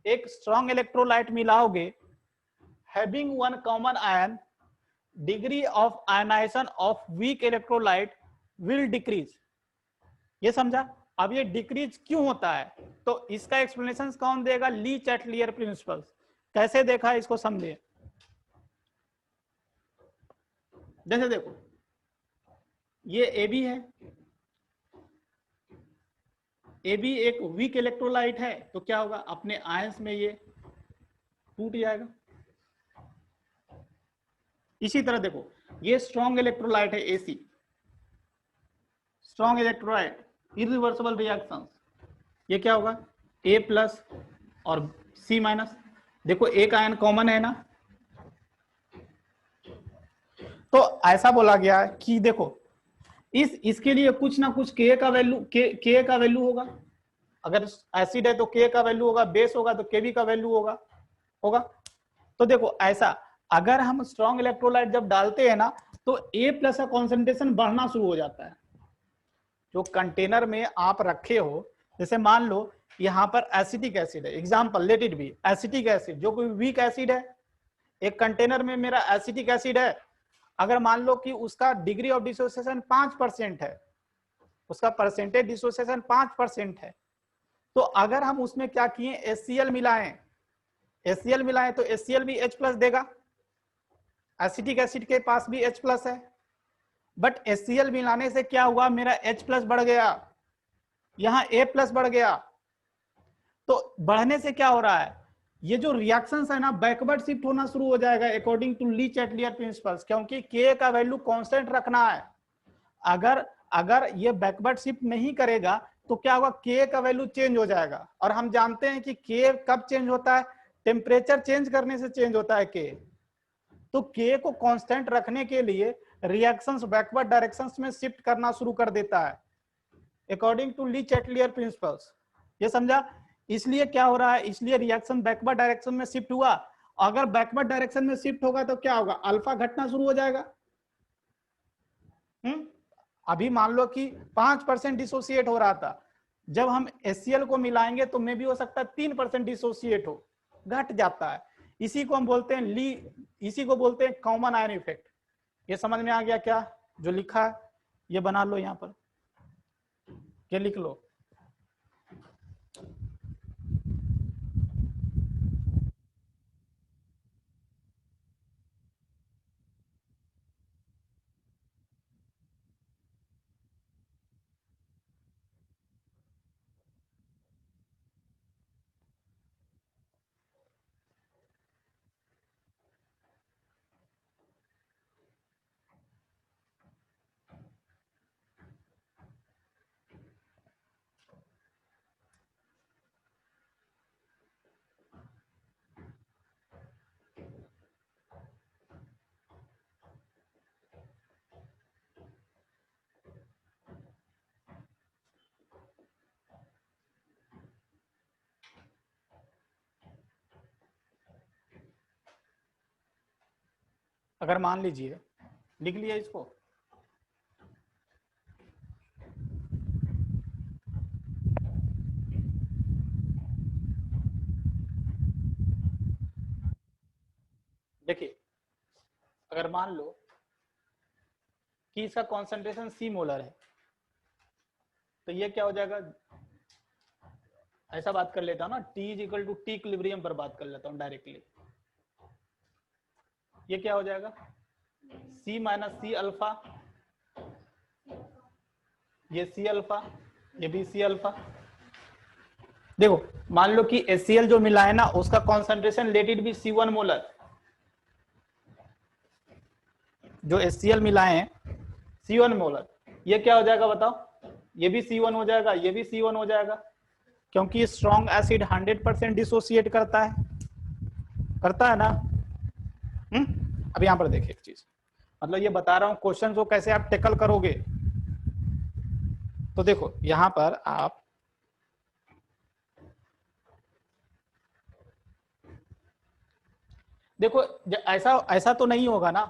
एक स्ट्रॉन्ग इलेक्ट्रोलाइट मिलाओगे having one common ion, degree of ionization of weak electrolyte will decrease. ये समझा? अब ये डिक्रीज क्यों होता है, तो इसका एक्सप्लेनेशन कौन देगा, ली चैटलियर प्रिंसिपल। कैसे देखा है इसको समझिए। जैसे देखो ये AB है, AB एक वीक इलेक्ट्रोलाइट है, तो क्या होगा, अपने आयंस में ये टूट जाएगा। इसी तरह देखो ये स्ट्रॉन्ग इलेक्ट्रोलाइट है AC, strong electrolyte, irreversible reactions, ये क्या होगा A+ और C-। देखो एक आयन कॉमन है ना, तो ऐसा बोला गया है कि देखो इसके लिए कुछ ना कुछ Ka का वैल्यू Ka का वैल्यू होगा। अगर एसिड है तो Ka का वैल्यू होगा, बेस होगा तो Kb का वैल्यू होगा। तो देखो ऐसा अगर हम स्ट्रॉन्ग इलेक्ट्रोलाइट जब डालते हैं ना, तो A+ का कॉन्सेंट्रेशन बढ़ना शुरू हो जाता है। जो कंटेनर में आप रखे हो, जैसे मान लो यहाँ पर एसिटिक एसिड है, example let it B acetic acid, जो कोई वीक एसिड है। एक कंटेनर में मेरा एसिटिक एसिड है, अगर मान लो कि उसका डिग्री ऑफ डिसोसिएशन 5% है, उसका परसेंटेज डिसोसिएशन 5% है, तो अगर हम उसमें क्या किए HCl मिलाएं तो HCl भी H+ देगा। एसिटिक एसिड के पास भी H+ है, बट HCl मिलाने से क्या हुआ, मेरा H+ बढ़ गया, यहाँ A+ बढ़ गया। तो बढ़ने से क्या हो रहा है, ये जो रिएक्शंस है ना बैकवर्ड शिफ्ट होना शुरू हो जाएगा according to Le Chatelier principles, क्योंकि K का वैल्यू कांस्टेंट रखना है। अगर ये बैकवर्ड शिफ्ट नहीं करेगा तो क्या होगा, K का वैल्यू चेंज हो जाएगा। और हम जानते हैं कि K कब चेंज होता है, टेम्परेचर चेंज करने से चेंज होता है K। तो K को कांस्टेंट रखने के लिए रिएक्शंस बैकवर्ड डायरेक्शंस में शिफ्ट करना शुरू कर देता है according to Le Chatelier principles. ये समझा? इसलिए क्या हो रहा है, इसलिए रिएक्शन बैकवर्ड डायरेक्शन में शिफ्ट हुआ। अगर बैकवर्ड डायरेक्शन में शिफ्ट होगा तो क्या होगा, अल्फा घटना शुरू हो जाएगा। अभी मान लो कि 5% डिसोसिएट हो रहा था, जब हम HCl को मिलाएंगे तो मे भी हो सकता है 3% डिसोसिएट हो, घट जाता है। इसी को हम बोलते हैं इसी को बोलते हैं कॉमन आयन इफेक्ट। ये समझ में आ गया क्या? जो लिखा है ये बना लो, यहां पर ये लिख लो। अगर मान लीजिए, लिख लिया इसको, देखिए अगर मान लो कि इसका कॉन्सेंट्रेशन C मोलर है, तो ये क्या हो जाएगा, ऐसा बात कर लेता हूं ना, T = T इक्विलिब्रियम पर बात कर लेता हूं डायरेक्टली। ये क्या हो जाएगा, C - C अल्फा, ये C अल्फा, ये भी C अल्फा। देखो मान लो कि HCl जो मिला है ना, उसका concentration late it B C1 molar. जो HCl मिलाए हैं C1 मोलर, ये क्या हो जाएगा बताओ, ये भी C1 हो जाएगा, ये भी C1 हो जाएगा, क्योंकि स्ट्रॉन्ग एसिड 100% डिसोसिएट करता है ना। अब यहां पर देखिए एक चीज, मतलब ये बता रहा हूं क्वेश्चन को कैसे आप टेकल करोगे। तो देखो यहां पर आप देखो ऐसा ऐसा तो नहीं होगा ना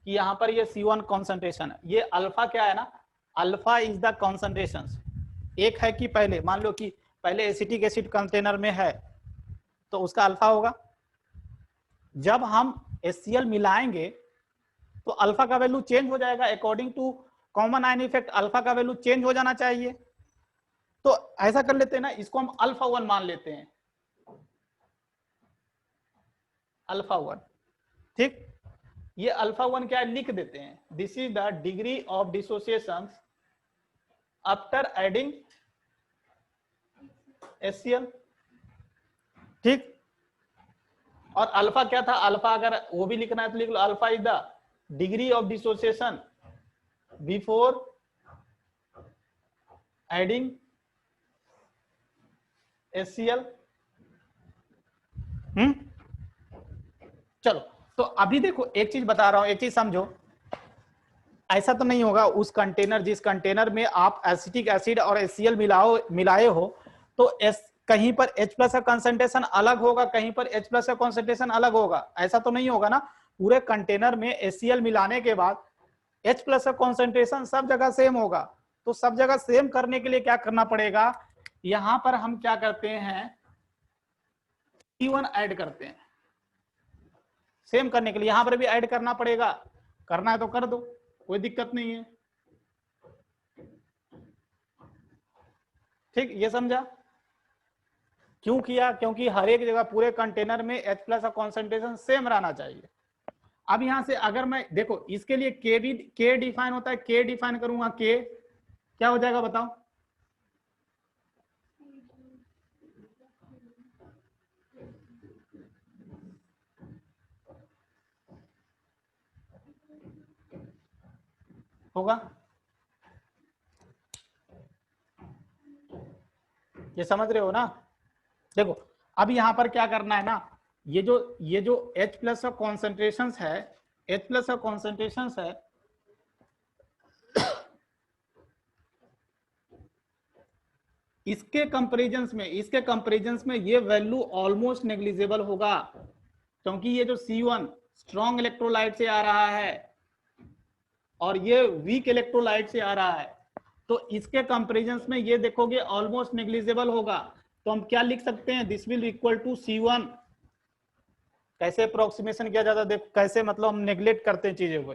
कि यहाँ पर ये C1 कॉन्सेंट्रेशन है, ये अल्फा क्या है ना, अल्फा इज द कॉन्सेंट्रेशन। एक है कि पहले मान लो कि पहले एसिटिक एसिड कंटेनर में है तो उसका अल्फा होगा, जब हम HCl मिलाएंगे तो अल्फा का वैल्यू चेंज हो जाएगा, according to common ion effect alpha का वैल्यू चेंज हो जाना चाहिए। तो ऐसा कर लेते हैं ना, इसको हम अल्फा 1 मान लेते हैं, अल्फा 1, ठीक। ये अल्फा 1 क्या है लिख देते हैं, this is the degree of dissociation after adding HCl, ठीक। और अल्फा क्या था, अल्फा अगर वो भी लिखना है तो लिख लो, alpha is the degree of dissociation before adding HCl। चलो तो अभी देखो एक चीज बता रहा हूं, एक चीज समझो, ऐसा तो नहीं होगा उस कंटेनर जिस कंटेनर में आप एसिटिक एसिड और HCl मिलाए हो तो कहीं पर H+ का कंसंट्रेशन अलग होगा, कहीं पर H+ का कंसंट्रेशन अलग होगा, ऐसा तो नहीं होगा ना। पूरे कंटेनर में HCl मिलाने के बाद H+ का कंसंट्रेशन सब जगह सेम होगा। तो सब जगह सेम करने के लिए क्या करना पड़ेगा, यहां पर हम क्या करते हैं, C1 ऐड करते हैं। सेम करने के लिए यहां पर भी ऐड करना पड़ेगा, करना है तो कर दो, कोई दिक्कत नहीं है, ठीक। ये समझा क्यों किया, क्योंकि हर एक जगह पूरे कंटेनर में H+ का कॉन्सेंट्रेशन सेम रहना चाहिए। अब यहां से अगर मैं देखो इसके लिए K डिफाइन होता है, K डिफाइन करूंगा, K क्या हो जाएगा बताओ, होगा, ये समझ रहे हो ना। देखो अब यहां पर क्या करना है ना, ये जो H+ का कॉन्सेंट्रेशन है, H+ का कॉन्सेंट्रेशन है, इसके कंपैरिजन में ये वैल्यू ऑलमोस्ट नेग्लिजिबल होगा, क्योंकि ये जो C1 स्ट्रॉन्ग इलेक्ट्रोलाइट से आ रहा है और ये वीक इलेक्ट्रोलाइट से आ रहा है, तो इसके कंपैरिजन में ये देखोगे ऑलमोस्ट नेग्लिजिबल होगा। तो हम क्या लिख सकते हैं, this will equal to C1। कैसे अप्रोक्सीमेशन किया जाता है, देखो कैसे मतलब हम नेग्लेक्ट करते हैं चीजें को।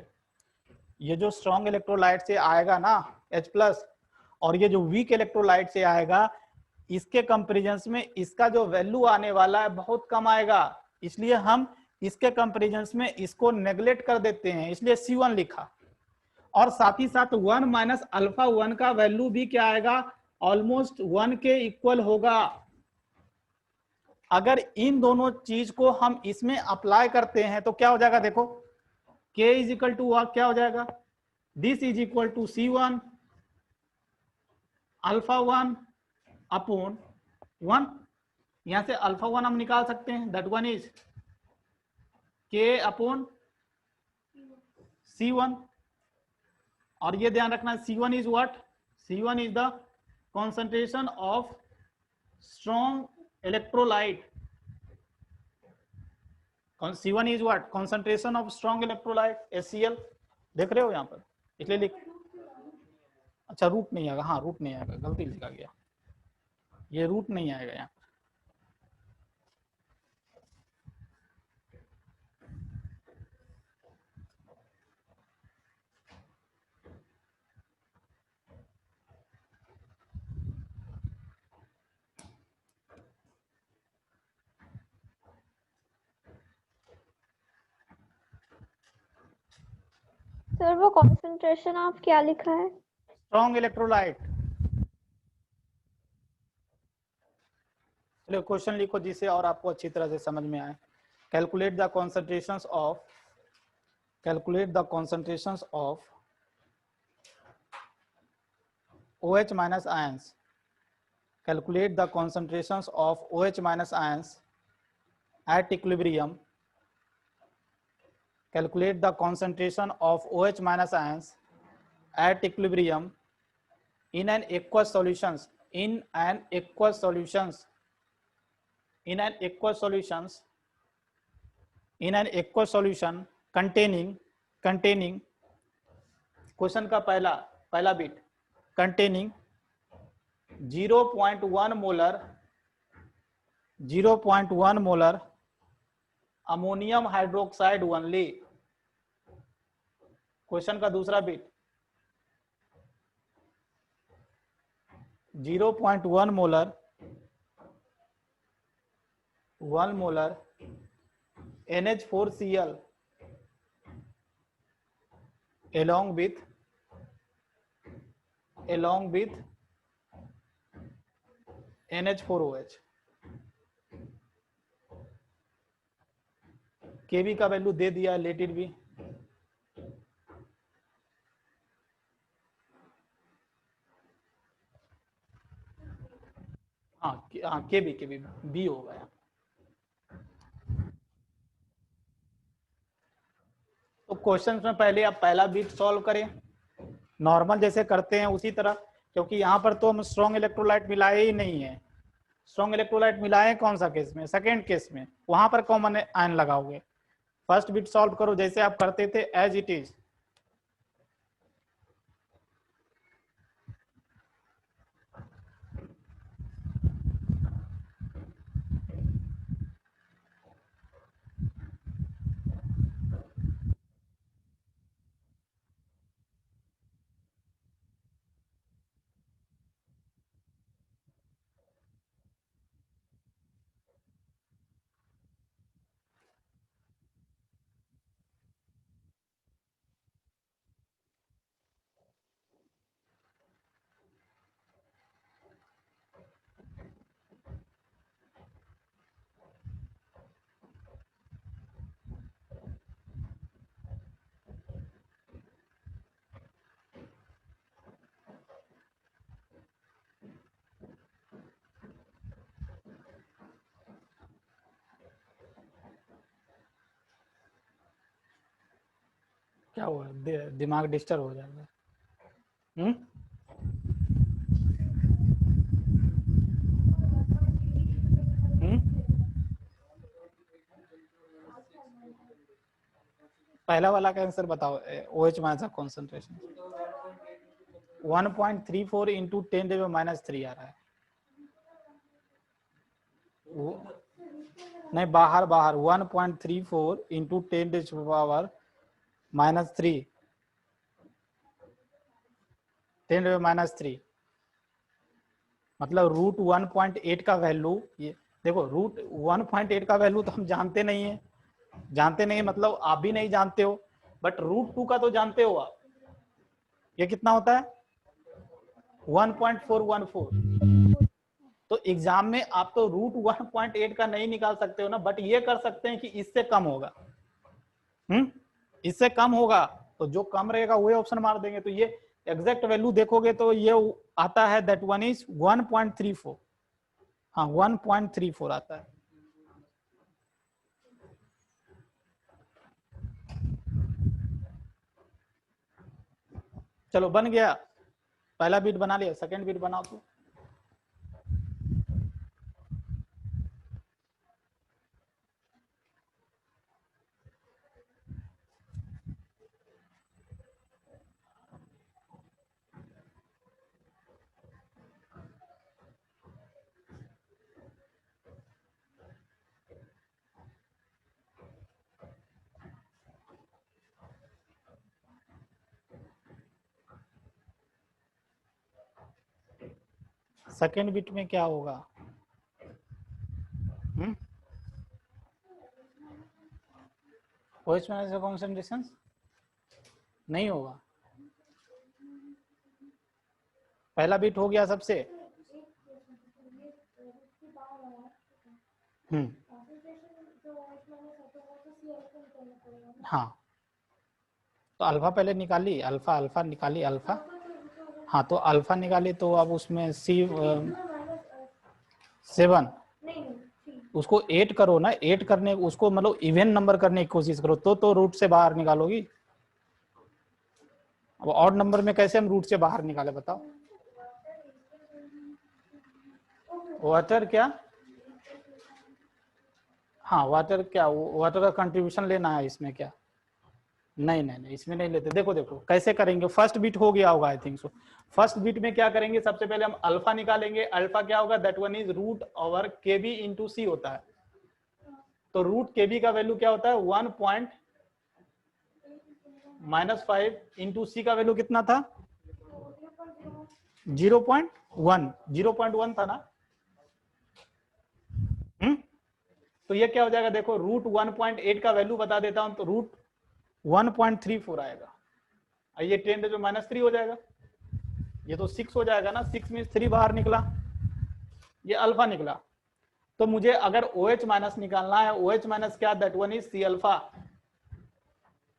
ये जो स्ट्रॉन्ग इलेक्ट्रोलाइट से आएगा ना H+ और ये जो वीक इलेक्ट्रोलाइट से आएगा, इसके कंपैरिजन में इसका जो वैल्यू आने वाला है बहुत कम आएगा, इसलिए हम इसके कंपैरिजन में इसको नेग्लेक्ट कर देते हैं, इसलिए C1 लिखा। और साथ ही साथ 1 माइनस अल्फा 1 का वैल्यू भी क्या आएगा, ऑलमोस्ट 1 के इक्वल होगा। अगर इन दोनों चीज को हम इसमें अप्लाई करते हैं तो क्या हो जाएगा, देखो K इज इक्वल टू क्या हो जाएगा, this is equal to C1 alpha 1 upon 1। यहां से अल्फा 1 हम निकाल सकते हैं, that one is K upon C1। और ये ध्यान रखना, C1 is what, C1 is the concentration of strong electrolyte. C1 is what, concentration of strong electrolyte HCl, देख रहे हो यहां पर, इसलिए लिख, अच्छा रूट नहीं आएगा, हाँ रूट नहीं आएगा, गलती लिखा गया, ये रूट नहीं आएगा यहाँ। सर वो कॉन्सेंट्रेशन ऑफ क्या लिखा है, स्ट्रॉन्ग इलेक्ट्रोलाइट। चलो क्वेश्चन लिखो जिसे और आपको अच्छी तरह से समझ में आए। Calculate the concentrations of OH minus ions. Calculate the concentrations of OH minus ions at equilibrium. Calculate the concentration of OH minus ions at equilibrium in an aqueous solutions. In an aqueous solutions in an aqua solution containing question का पहला bit containing 0.1 molar ammonium hydroxide only. Question का दूसरा bit 0.1 molar 1 molar NH4Cl along with NH4OH। Kb का value दे दिया, late it B. हाँ Kb B होगा यहाँ। तो क्वेश्चन में पहले आप पहला बिट सॉल्व करें नॉर्मल जैसे करते हैं उसी तरह, क्योंकि यहाँ पर तो हम स्ट्रॉन्ग इलेक्ट्रोलाइट मिलाए ही नहीं है। स्ट्रॉन्ग इलेक्ट्रोलाइट मिलाए कौन सा केस में? सेकेंड केस में, वहां पर कॉमन आयन लगाओगे। फर्स्ट बिट सॉल्व करो जैसे आप करते थे एज इट इज। क्या हुआ? दिमाग डिस्टर्ब हो जाएगा। पहला वाला का आंसर बताओ। OH माइनस कॉन्सेंट्रेशन 1.34 इंटू 10⁻³ आ रहा है। नहीं, बाहर 1.34 इंटू 10⁻³ 10⁻³ मतलब रूट 1.8 का वैल्यू। ये देखो, रूट 1.8 का वैल्यू तो हम जानते नहीं है मतलब आप भी नहीं जानते हो, बट रूट 2 का तो जानते हो आप। ये कितना होता है? 1.414। तो एग्जाम में आप तो रूट 1.8 का नहीं निकाल सकते हो ना, बट ये कर सकते हैं कि इससे कम होगा। इससे कम होगा तो जो कम रहेगा वही ऑप्शन मार देंगे। तो ये एग्जैक्ट वैल्यू देखोगे तो ये आता है, दैट वन इज 1.34। हाँ, 1.34 आता है। चलो बन गया, पहला बिट बना लिया, सेकंड बिट बनाओ तो। सेकेंड बिट में क्या होगा? OH माइनस कॉन्सेंट्रेशन नहीं होगा। पहला बिट हो गया सबसे। हाँ, तो अल्फा पहले निकाली, अल्फा निकाली, अल्फा। हाँ, तो अल्फा निकाली तो अब उसमें C7 उसको 8 करो ना, 8 करने उसको मतलब इवन नंबर करने की कोशिश करो तो रूट से बाहर निकालोगी। अब ऑड नंबर में कैसे हम रूट से बाहर निकाले बताओ? वाटर क्या? हाँ वाटर क्या, वाटर का कंट्रीब्यूशन लेना है इसमें क्या? नहीं नहीं नहीं, इसमें नहीं लेते। देखो देखो कैसे करेंगे, फर्स्ट बिट हो गया होगा I think so. First bit में क्या करेंगे, सबसे पहले हम अल्फा निकालेंगे। अल्फा क्या होगा, that one is root over K B into C होता है। तो रूट के बी का वैल्यू क्या होता है, 1.-5 इंटू सी का वैल्यू कितना था, 0.1 था ना। तो ये क्या हो जाएगा, देखो रूट 1.8 का वैल्यू बता देता हूं, तो रूट 1.34 आएगा। ये 10⁻³ हो जाएगा, ये तो 6 हो जाएगा ना, 6 में 3 बाहर निकला, ये अल्फा निकला। तो मुझे अगर OH माइनस निकालना है, OH माइनस क्या, that one is C alpha.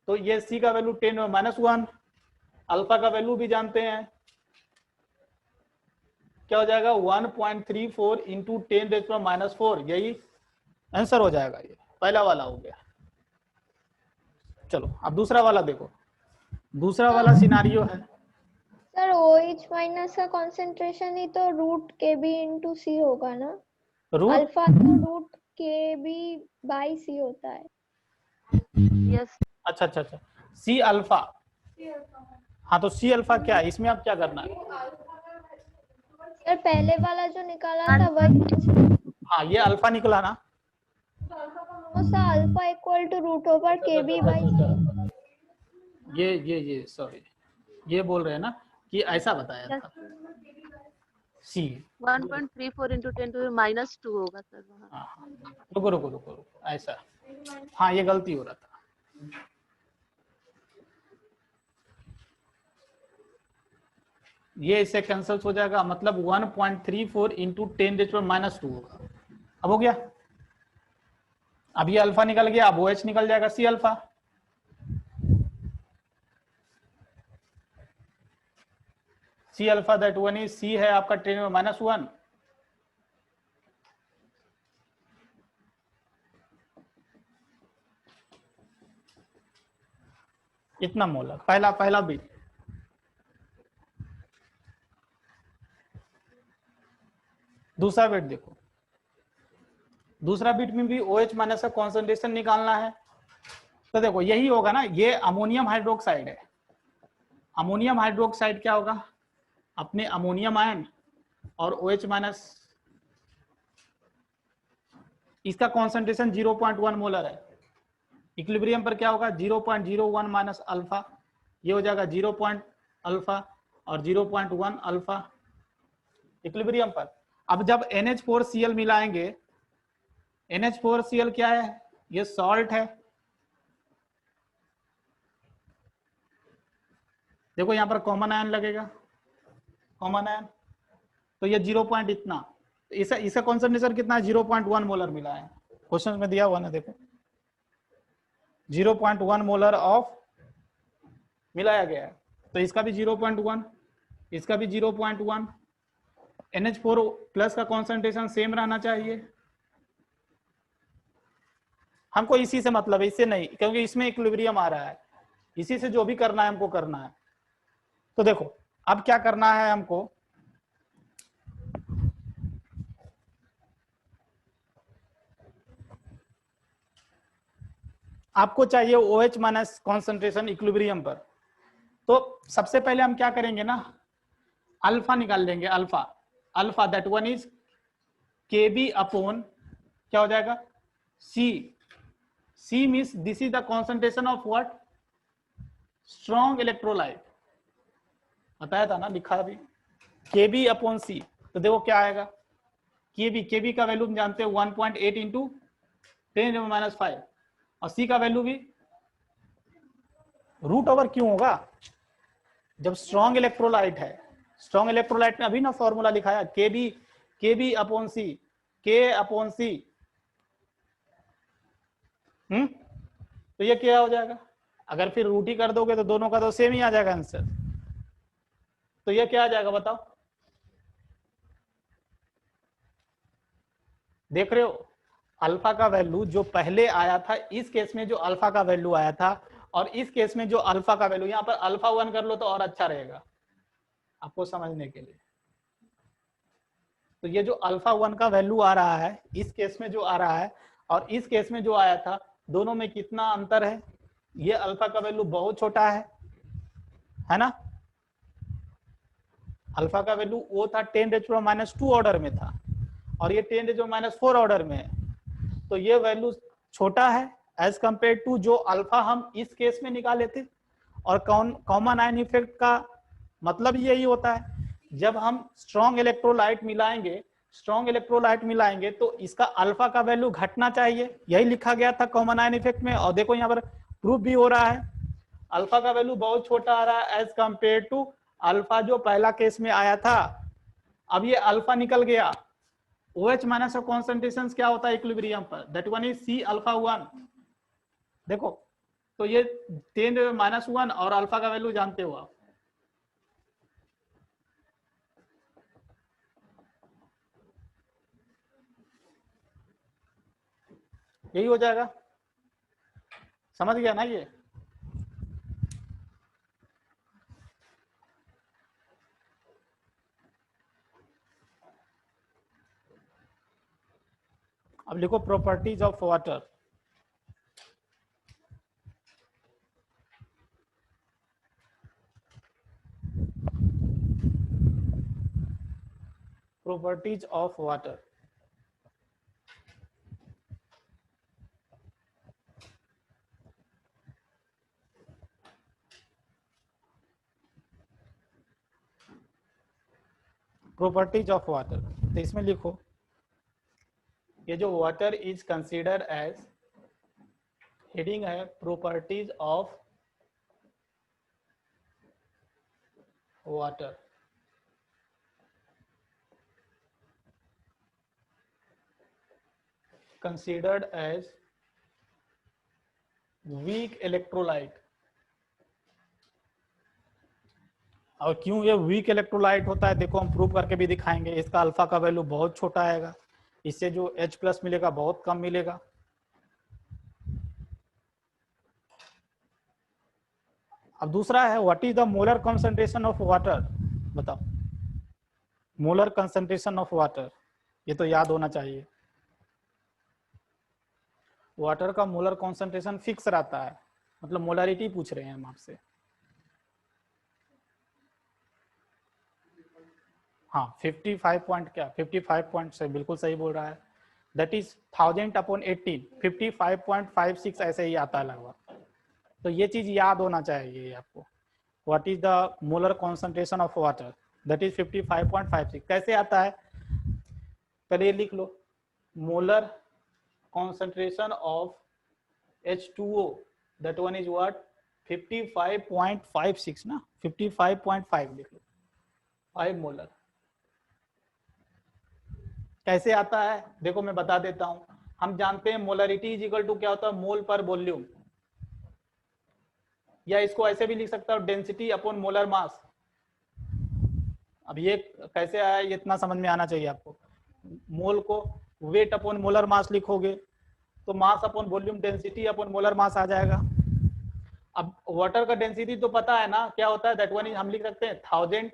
तो ये सी का वैल्यू 10⁻1, अल्फा का वैल्यू भी जानते हैं, क्या हो जाएगा 1.34 इंटू 10⁻⁴, यही आंसर हो जाएगा। ये पहला वाला हो गया। चलो अब दूसरा वाला देखो, दूसरा वाला सिनारियो है। सर OH माइनस का कंसंट्रेशन ही तो रूट के बी इंटू सी होगा ना, रूट अल्फा तो रूट के बी बाई सी होता है। यस अच्छा अच्छा अच्छा, सी अल्फा। हाँ तो सी अल्फा क्या है, इसमें आप क्या करना है, सर पहले वाला जो निकाला था वही, हाँ ये अल्फा निकला ना, alpha equal to root over K B by C. ये सॉरी, ये बोल रहे हैं ना कि ऐसा बताया था सी। 1.34 इंटू 10⁻² होगा सर वहाँ। हाँ रुको रुको रुको रुको, ऐसा, हाँ ये गलती हो रहा था। ये इससे कैंसिल हो जाएगा, मतलब 1.34 इंटू 10⁻² होगा। अब हो गया, अब ये अल्फा निकल गया, अब OH निकल जाएगा C alpha. C alpha that one is, C है आपका 10⁻1, इतना मोलर, पहला बिट। दूसरा बिट देखो, दूसरा बिट में भी OH माइनस का कॉन्सेंट्रेशन निकालना है। तो देखो यही होगा ना, ये अमोनियम हाइड्रोक्साइड है। अमोनियम हाइड्रोक्साइड क्या होगा, अपने अमोनियम आयन और OH माइनस, इसका कॉन्सेंट्रेशन 0.1 मोलर है। इक्विलिब्रियम पर क्या होगा, 0.01 माइनस अल्फा, ये हो जाएगा 0. अल्फा और 0.1 अल्फा इक्विलिब्रियम पर। अब जब NH4Cl मिलाएंगे, NH4Cl क्या है, ये सॉल्ट है। देखो यहां पर कॉमन आयन लगेगा, कॉमन आयन, तो ये 0 पॉइंट इतना, इसका कॉन्सेंट्रेशन कितना है, 0.1 मोलर मिला है, क्वेश्चन में दिया हुआ ना, देखो 0.1 मोलर ऑफ मिलाया गया है। तो इसका भी 0.1, इसका भी 0.1। NH4 प्लस का कॉन्सेंट्रेशन सेम रहना चाहिए, हमको इसी से मतलब है, इससे नहीं, क्योंकि इसमें इक्विलिब्रियम आ रहा है, इसी से जो भी करना है हमको करना है। तो देखो अब क्या करना है हमको, आपको चाहिए OH माइनस कॉन्सेंट्रेशन इक्विलिब्रियम पर। तो सबसे पहले हम क्या करेंगे ना, अल्फा निकाल लेंगे। Alpha that one is KB upon क्या हो जाएगा, C means this is the concentration of what, strong electrolyte, बताया था ना, लिखा भी KB अपॉन C। तो देखो क्या आएगा, KB का वैल्यू हम जानते हैं 1.8 इंटू 10⁻⁵, और C का वैल्यू भी रूट ओवर क्यों होगा, जब स्ट्रॉन्ग इलेक्ट्रोलाइट है। स्ट्रॉन्ग इलेक्ट्रोलाइट में अभी ना फॉर्मूला लिखाया, KB upon C, K upon C। तो ये क्या हो जाएगा, अगर फिर रूट ही कर दोगे तो दोनों का तो सेम ही आ जाएगा आंसर। तो ये क्या आ जाएगा बताओ, देख रहे हो, अल्फा का वैल्यू जो पहले आया था, इस केस में जो अल्फा का वैल्यू आया था, और इस केस में जो अल्फा का वैल्यू, यहां पर अल्फा 1 कर लो तो और अच्छा रहेगा आपको समझने के लिए। तो ये जो अल्फा 1 का वैल्यू आ रहा है, इस केस में जो आ रहा है, और इस केस में जो आया था, दोनों में कितना अंतर है, ये अल्फा का वैल्यू बहुत छोटा है ना, अल्फा का वैल्यू वो था 10⁻⁻² ऑर्डर में था और ये 10⁻⁴ ऑर्डर में है, तो ये वैल्यू छोटा है एज कंपेयर टू जो अल्फा हम इस केस में निकाले थे। और कॉमन आयन इफेक्ट का मतलब यही होता है, जब हम स्ट्रॉन्ग इलेक्ट्रोलाइट मिलाएंगे तो इसका अल्फा का वैल्यू घटना चाहिए, यही लिखा गया था कॉमन आयन इफेक्ट में। और देखो यहाँ पर प्रूफ भी हो रहा है, अल्फा का वैल्यू बहुत छोटा आ रहा है एज कंपेयर टू अल्फा जो पहला केस में आया था। अब ये अल्फा निकल गया, OH माइनस का कॉन्सेंट्रेशन क्या होता है इक्विलिब्रियम पर, दैट वन इज C∝1। देखो तो ये 10⁻⁻1 और अल्फा का वैल्यू जानते हो आप, यही हो जाएगा, समझ गया ना ये। अब लिखो properties of water. Properties of water, properties of water, तो इसमें लिखो ये जो water is consider as, heading है properties of water, considered as weak electrolyte. और क्यों ये वीक इलेक्ट्रोलाइट होता है, देखो हम प्रूव करके भी दिखाएंगे। इसका अल्फा का वैल्यू बहुत छोटा आएगा, इससे जो H+ मिलेगा बहुत कम मिलेगा। अब दूसरा है what is the molar concentration of water, बताओ मोलर कंसंट्रेशन ऑफ वाटर, ये तो याद होना चाहिए। वाटर का मोलर कंसंट्रेशन फिक्स रहता है, मतलब मोलरिटी पूछ रहे हैं हम आपसे। हाँ 55 पॉइंट क्या 55 पॉइंट से बिल्कुल सही बोल रहा है, दैट इज 1000/18 55.56 ऐसे ही आता है लगभग। तो ये चीज याद होना चाहिए आपको, what is the molar concentration of water, that is 55.56। कैसे आता है, पहले ये लिख लो, molar concentration of H2O, that one is what 55.56 ना, 55.5 लिख लो, 5 मोलर। कैसे आता है देखो मैं बता देता हूं, हम जानते हैं मोलरिटी इज इक्वल टू क्या होता है, मोल पर वॉल्यूम, या इसको ऐसे भी लिख सकता हूं डेंसिटी अपॉन मोलर मास। अब ये कैसे आया ये इतना समझ में आना चाहिए आपको, मोल को वेट अपॉन मोलर मास लिखोगे तो mass upon volume density upon molar mass आ जाएगा। अब वाटर का डेंसिटी तो पता है ना क्या होता है, दैट वन इज हम लिख सकते हैं 1000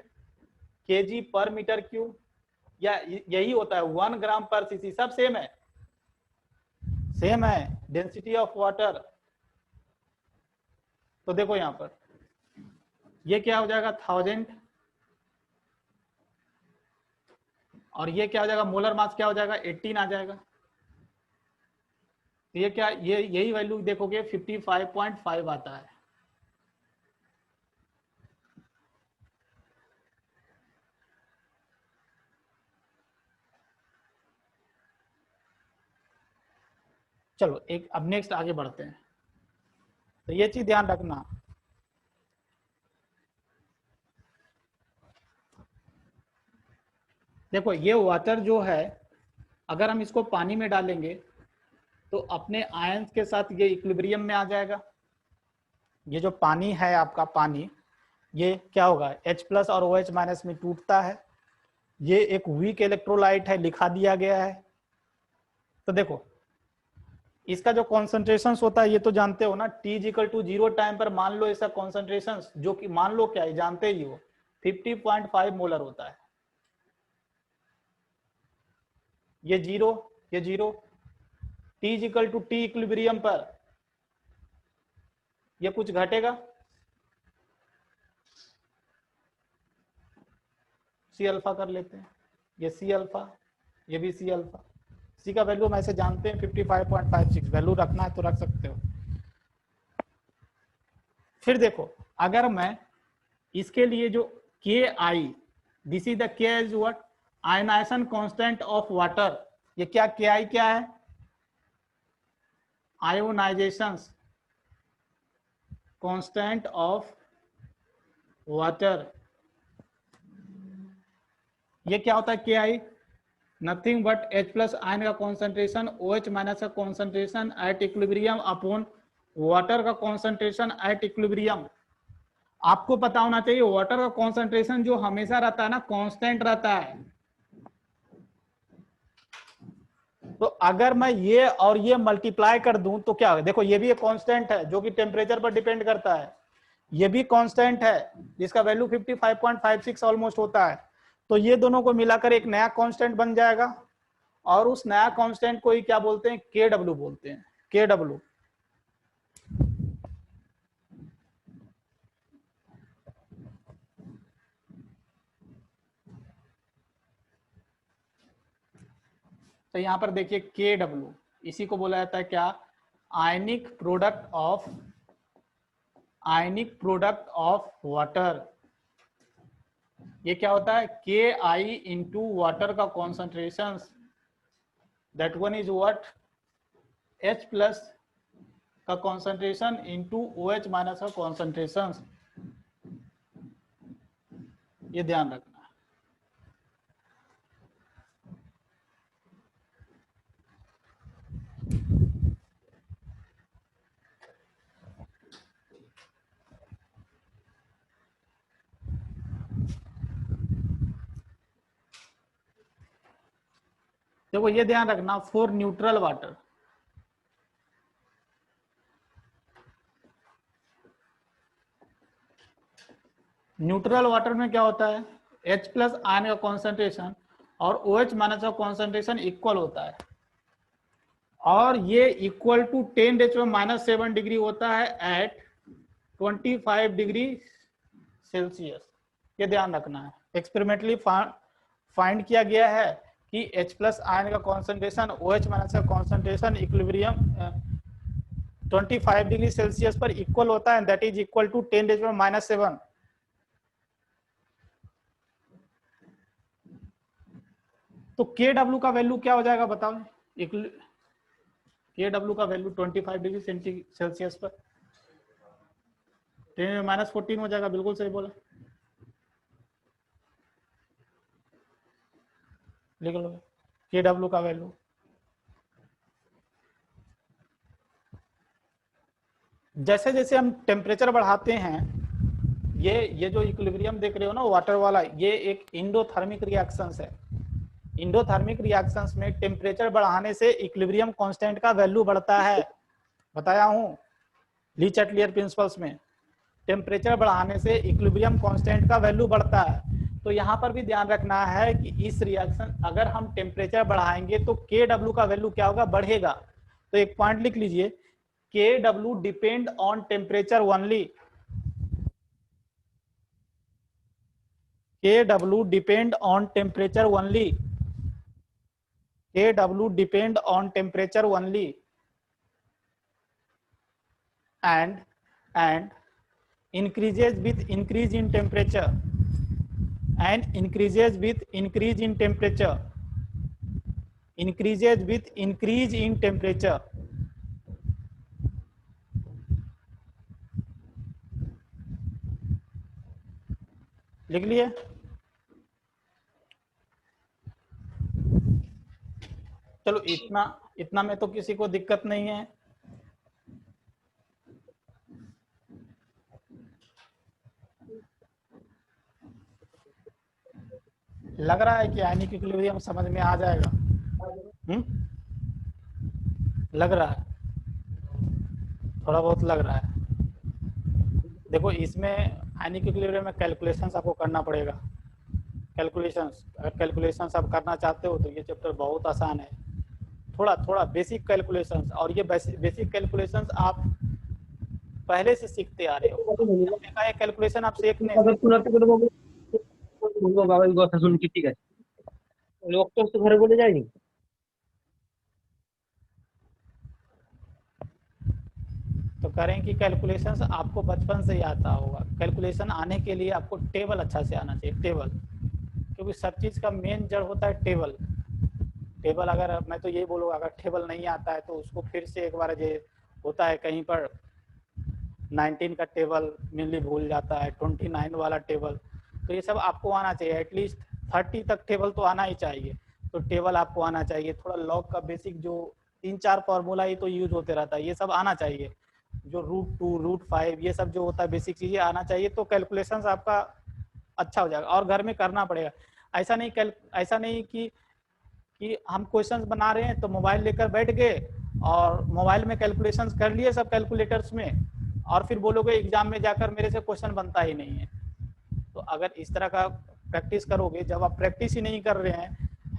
kg/m³, या यही होता है 1 g/cc, सब सेम है डेंसिटी ऑफ वाटर। तो देखो यहां पर ये क्या हो जाएगा 1000, और ये क्या हो जाएगा मोलर मास क्या हो जाएगा 18 आ जाएगा। तो ये क्या ये यही वैल्यू देखोगे 55.5 आता है। चलो एक अब नेक्स्ट आगे बढ़ते हैं, तो ये चीज ध्यान रखना, देखो ये वाटर जो है अगर हम इसको पानी में डालेंगे तो अपने आयंस के साथ ये इक्विलिब्रियम में आ जाएगा। ये जो पानी है आपका पानी, ये क्या होगा H+ और OH- में टूटता है, ये एक वीक इलेक्ट्रोलाइट है लिखा दिया गया है। तो देखो इसका जो कॉन्सेंट्रेशन होता है ये तो जानते हो ना, T=0 टाइम पर मान लो इसका कॉन्सेंट्रेशन जो कि मान लो क्या है जानते ही हो 50.5 मोलर होता है। ये zero T is equal to T equilibrium पर ये कुछ घटेगा? सी अल्फा कर लेते हैं, ये सी अल्फा, ये भी सी अल्फा। सी का वैल्यू हम ऐसे जानते हैं 55.56, वैल्यू रखना है तो रख सकते हो। फिर देखो अगर मैं इसके लिए जो K I, this is the K is what, ionization constant of water, ये क्या के आई क्या है? Ionization constant of water. ये क्या होता है K I? Nothing but H plus ion का कॉन्सेंट्रेशन OH माइनस का concentration at equilibrium upon water का कॉन्सेंट्रेशन एट इक्विलिब्रियम। आपको पता होना चाहिए वाटर का कॉन्सेंट्रेशन जो हमेशा रहता है ना, कांस्टेंट रहता है। तो अगर मैं ये और ये मल्टीप्लाई कर दूं तो क्या, देखो ये भी एक कांस्टेंट है जो कि टेम्परेचर पर डिपेंड करता है, ये भी कांस्टेंट है जिसका वैल्यू 55.56 ऑलमोस्ट होता है। तो ये दोनों को मिलाकर एक नया कांस्टेंट बन जाएगा और उस नया कांस्टेंट को ही क्या बोलते हैं? के डब्ल्यू बोलते हैं, के डब्ल्यू। तो यहां पर देखिए के डब्ल्यू, इसी को बोला जाता है क्या? Ionic product of water. ये क्या होता है? के आई इंटू वाटर का concentration, that one is what, H plus का कॉन्सेंट्रेशन इंटू OH माइनस का कॉन्सेंट्रेशन। ये ध्यान रखना। देखो ये ध्यान रखना, for neutral water, neutral water में क्या होता है? H प्लस आयन का कॉन्सेंट्रेशन और OH माइनस का कॉन्सेंट्रेशन इक्वल होता है और ये इक्वल टू 10⁻⁻7 डिग्री होता है एट 25 डिग्री सेल्सियस। ये ध्यान रखना है। एक्सपेरिमेंटली फाइंड किया गया है कि H प्लस आयन का कॉन्सेंट्रेशन OH माइनस का कॉन्सेंट्रेशन इक्विलिब्रियम 25 डिग्री सेल्सियस पर इक्वल होता है, दैट इज इक्वल टू 10⁻⁻7। तो के डब्ल्यू का वैल्यू क्या हो जाएगा बताओ? के डब्ल्यू का वैल्यू 25 डिग्री सेल्सियस पर 10⁻14 हो जाएगा। बिल्कुल सही बोला, लिख लो के डब्ल्यू का वैल्यू। जैसे जैसे हम टेम्परेचर बढ़ाते हैं, ये जो इक्विलिब्रियम देख रहे हो ना वाटर वाला, ये एक इंडोथर्मिक रिएक्शंस है। इंडोथर्मिक रिएक्शंस में टेम्परेचर बढ़ाने से इक्विलिब्रियम कांस्टेंट का वैल्यू बढ़ता है, बताया हूं ली चैटलियर प्रिंसिपल्स में। टेम्परेचर बढ़ाने से इक्विलिब्रियम कांस्टेंट का वैल्यू बढ़ता है। तो यहाँ पर भी ध्यान रखना है कि इस रिएक्शन अगर हम टेम्परेचर बढ़ाएंगे तो के डब्ल्यू का वैल्यू क्या होगा? बढ़ेगा। तो एक पॉइंट लिख लीजिए, K W depend on temperature only. K W depend on temperature only. Kw depend on temperature only and increases with increase in temperature and increases with increase in temperature, increases with increase in temperature। लिख लिए? चलो इतना में तो किसी को दिक्कत नहीं है। लग रहा है कि आयनिक इक्विलिब्रियम समझ में आ जाएगा? लग रहा है, थोड़ा बहुत लग रहा है। देखो इसमें आयनिक इक्विलिब्रियम में कैलकुलेशंस आपको करना पड़ेगा। कैलकुलेशंस, अगर कैलकुलेशंस आप करना चाहते हो तो ये चैप्टर बहुत आसान है। थोड़ा थोड़ा बेसिक कैलकुलेशंस, और ये बेसिक कैलकुलेशंस आप पहले से सीखते आ रहे हो, ये कैलकुलेशन आप सीखने বাবার কথা শুনছি, ঠিক আছে, লোক তো ঘরে বলে যায়নি। तो करें कि कैलकुलेशंस आपको बचपन से ही आता होगा। कैलकुलेशन आने के लिए आपको टेबल अच्छा से आना चाहिए, टेबल, क्योंकि सब चीज़ का मेन जड़ होता है टेबल। टेबल अगर मैं तो यही बोलूँगा, अगर टेबल नहीं आता है तो उसको फिर से एक बार, जो होता है कहीं पर 19 का टेबल मेनली भूल जाता है, 29 वाला टेबल, तो ये सब आपको आना चाहिए। एटलीस्ट 30 तक टेबल तो आना ही चाहिए। तो टेबल आपको आना चाहिए। थोड़ा लॉग का बेसिक जो 3-4 फॉर्मूला ही तो यूज होते रहता है, ये सब आना चाहिए। जो √2 √5 ये सब जो होता है बेसिक चीजें आना चाहिए, तो कैलकुलेशंस आपका अच्छा हो जाएगा। और घर में करना पड़ेगा। ऐसा नहीं कि हम क्वेश्चंस बना रहे हैं तो मोबाइल लेकर बैठ गए और मोबाइल में कैलकुलेशंस कर लिए सब कैलकुलेटर्स में, और फिर बोलोगे एग्जाम में जाकर मेरे से क्वेश्चन बनता ही नहीं है। तो अगर इस तरह का प्रैक्टिस करोगे, जब आप प्रैक्टिस ही नहीं कर रहे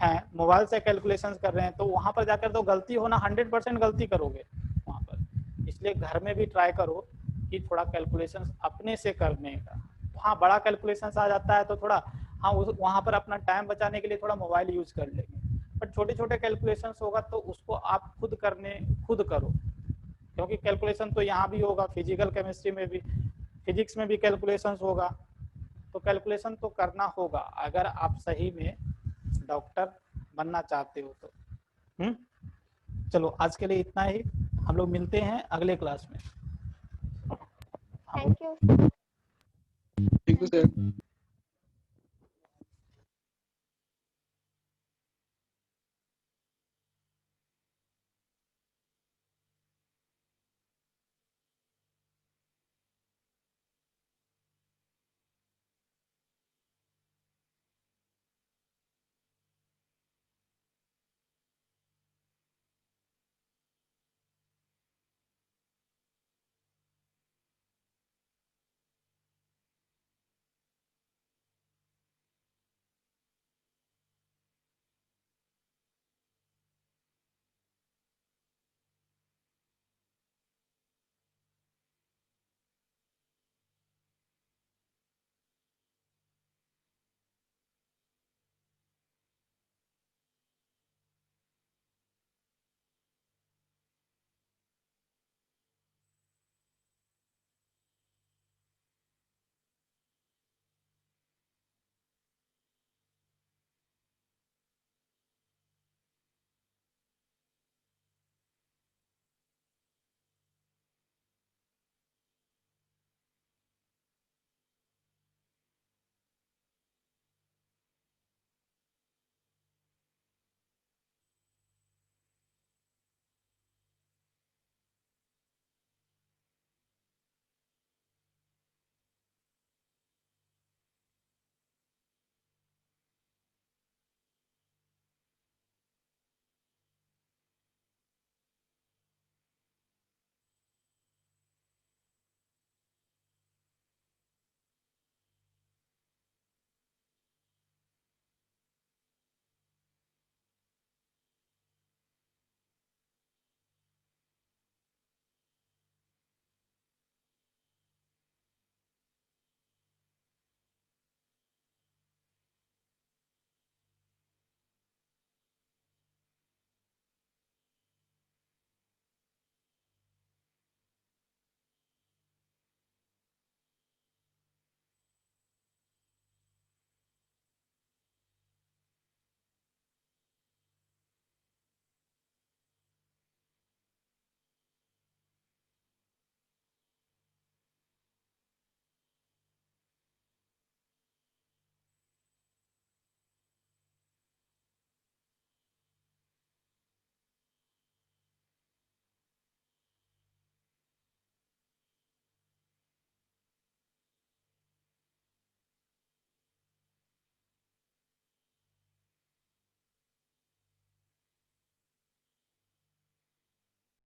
हैं मोबाइल से कैलकुलेशंस कर रहे हैं, तो वहां पर जाकर तो गलती होना 100% गलती करोगे वहां पर। इसलिए घर में भी ट्राई करो कि थोड़ा कैलकुलेशंस अपने से करने का। हाँ, बड़ा कैलकुलेशंस आ जाता है तो थोड़ा हाँ वहां पर अपना टाइम बचाने के लिए थोड़ा मोबाइल यूज कर लेंगे, बट छोटे छोटे कैलकुलेशंस होगा तो उसको आप खुद करो, क्योंकि कैलकुलेशन तो यहाँ भी होगा, फिजिकल केमिस्ट्री में भी, फिजिक्स में भी कैलकुलेशंस होगा। तो कैलकुलेशन तो करना होगा अगर आप सही में डॉक्टर बनना चाहते हो तो। चलो आज के लिए इतना ही, हम लोग मिलते हैं अगले क्लास में। Thank you. Thank you, sir.